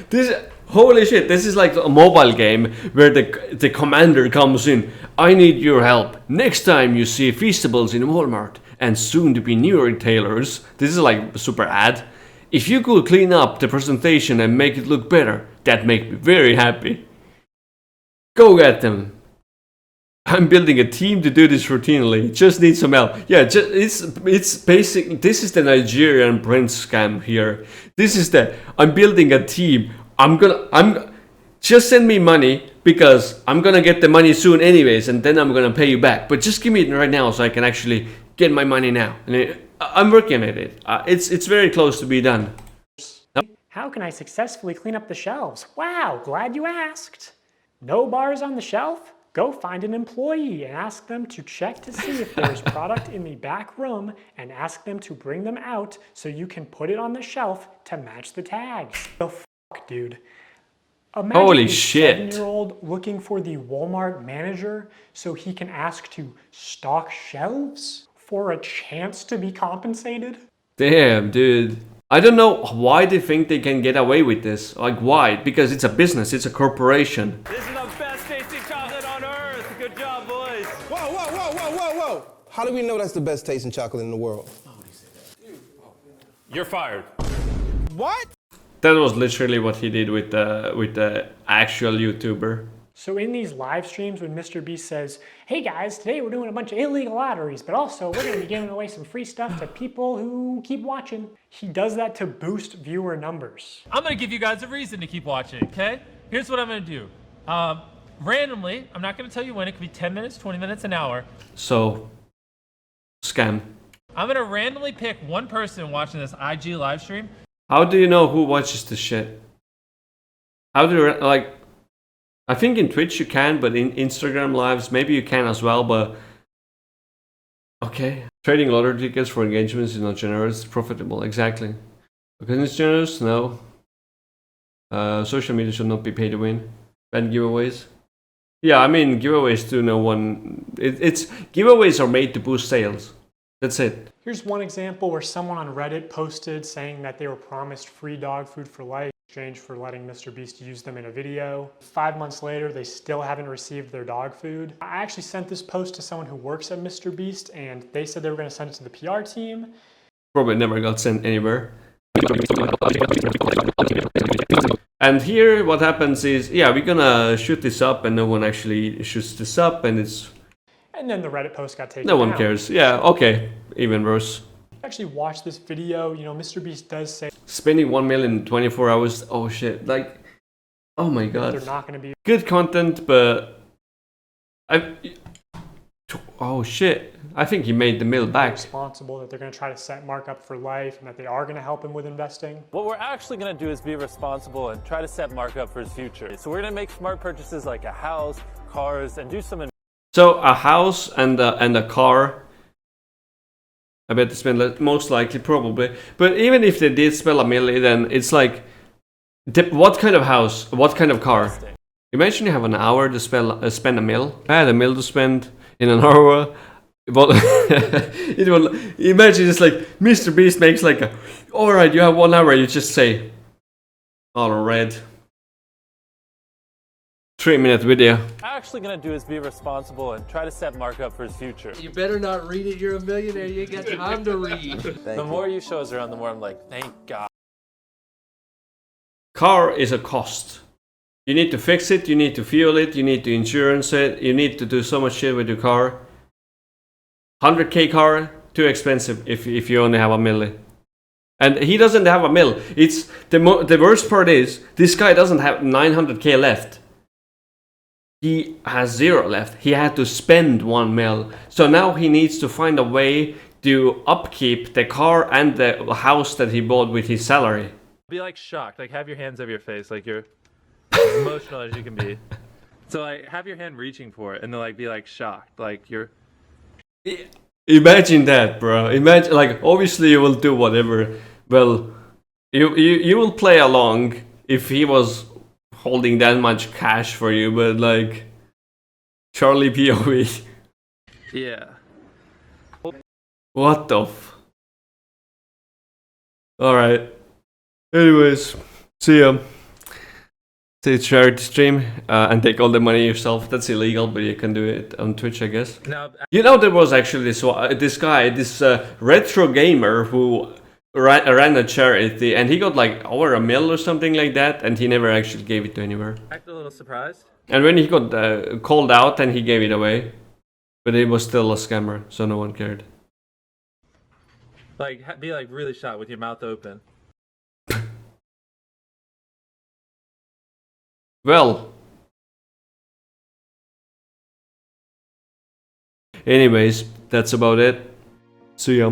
holy shit, this is like a mobile game where the commander comes in. I need your help. Next time you see Feastables in Walmart and soon to be new retailers, this is like a super ad. If you could clean up the presentation and make it look better, that'd make me very happy. Go get them. I'm building a team to do this routinely. Just need some help. Yeah, it's basic. This is the Nigerian prince scam here. This is I'm building a team. Just send me money because I'm gonna get the money soon anyways, and then I'm gonna pay you back. But just give me it right now so I can actually get my money now. And I'm working at it. It's very close to be done.
How can I successfully clean up the shelves? Wow, glad you asked. No bars on the shelf? Go find an employee and ask them to check to see if there's product in the back room and ask them to bring them out so you can put it on the shelf to match the tags. The fuck, dude. Imagine
Holy
a
shit.
7-year-old looking for the Walmart manager so he can ask to stock shelves for a chance to be compensated?
Damn, dude. I don't know why they think they can get away with this. Like, why? Because it's a business, it's a corporation.
This is the best tasting chocolate on earth. Good job, boys.
Whoa, whoa, whoa, whoa, whoa, whoa. How do we know that's the best tasting chocolate in the world?
You're fired.
What?
That was literally what he did with the actual YouTuber.
So in these live streams when MrBeast says, hey guys, today we're doing a bunch of illegal lotteries, but also we're going to be giving away some free stuff to people who keep watching. He does that to boost viewer numbers.
I'm going to give you guys a reason to keep watching, okay? Here's what I'm going to do. Randomly, I'm not going to tell you when, it could be 10 minutes, 20 minutes, an hour.
So, scam.
I'm going to randomly pick one person watching this IG live stream.
How do you know who watches this shit? How do you, like, I think in Twitch you can, but in Instagram lives maybe you can as well, but okay. Trading lottery tickets for engagements is not generous, it's profitable, exactly. Because it's generous, no. Social media should not be paid to win. Ban giveaways. Yeah, I mean giveaways to no one. It's giveaways are made to boost sales. That's it.
Here's one example where someone on Reddit posted saying that they were promised free dog food for life in exchange for letting MrBeast use them in a video. 5 months later, they still haven't received their dog food. I actually sent this post to someone who works at MrBeast, and they said they were going to send it to the PR team.
Probably never got sent anywhere. And here what happens is, yeah, we're gonna shoot this up and no one actually shoots this up and it's...
And then the Reddit post got taken
No one
down.
cares. Yeah, okay. Even worse.
Actually watch this video, you know, MrBeast does say
Spending 1 million in 24 hours, oh shit, like... Oh my god.
they're not going to be...
Good content, but... Oh shit. I think he made the mill back.
responsible, that they're going to try to set Mark up for life, and that they are going to help him with investing.
What we're actually going to do is be responsible and try to set Mark up for his future. So we're going to make smart purchases like a house, cars, and do some...
So a house and a car. I bet they spend most likely, probably. But even if they did spend a million, then it's like, what kind of house? What kind of car? Imagine you have an hour to spend a mil. I had a mil to spend in an hour. But it will. Imagine it's like MrBeast makes like a. All right, you have 1 hour. You just say, all red. 3-minute video.
Actually going to do is be responsible and try to set Mark up for his future.
You better not read it. You're a millionaire. You ain't got time to read.
The more you show us around, the more I'm like, thank God.
Car is a cost. You need to fix it. You need to fuel it. You need to insurance it. You need to do so much shit with your car. 100k car, too expensive if you only have a milli. And he doesn't have a mill. It's the worst part is this guy doesn't have 900k left. He has 0 left. He had to spend 1 mil. So now he needs to find a way to upkeep the car and the house that he bought with his salary.
Be like shocked, like have your hands over your face, like you're as emotional as you can be. So like have your hand reaching for it and then like be like shocked, like you're...
Imagine that, bro. Imagine, like, obviously you will do whatever. Well, you will play along if he was holding that much cash for you, but like, Charlie POV.
Yeah.
What the f... Alright. Anyways, see ya. Say charity stream and take all the money yourself. That's illegal, but you can do it on Twitch, I guess.
Now,
you know, there was actually this guy, this retro gamer who ran a charity, and he got like over $1 million or something like that, and he never actually gave it to anywhere.
Act a little surprised.
And when he got called out, then he gave it away, but it was still a scammer, so no one cared.
Like be like really shocked with your mouth open.
Well, anyways, that's about it. See ya.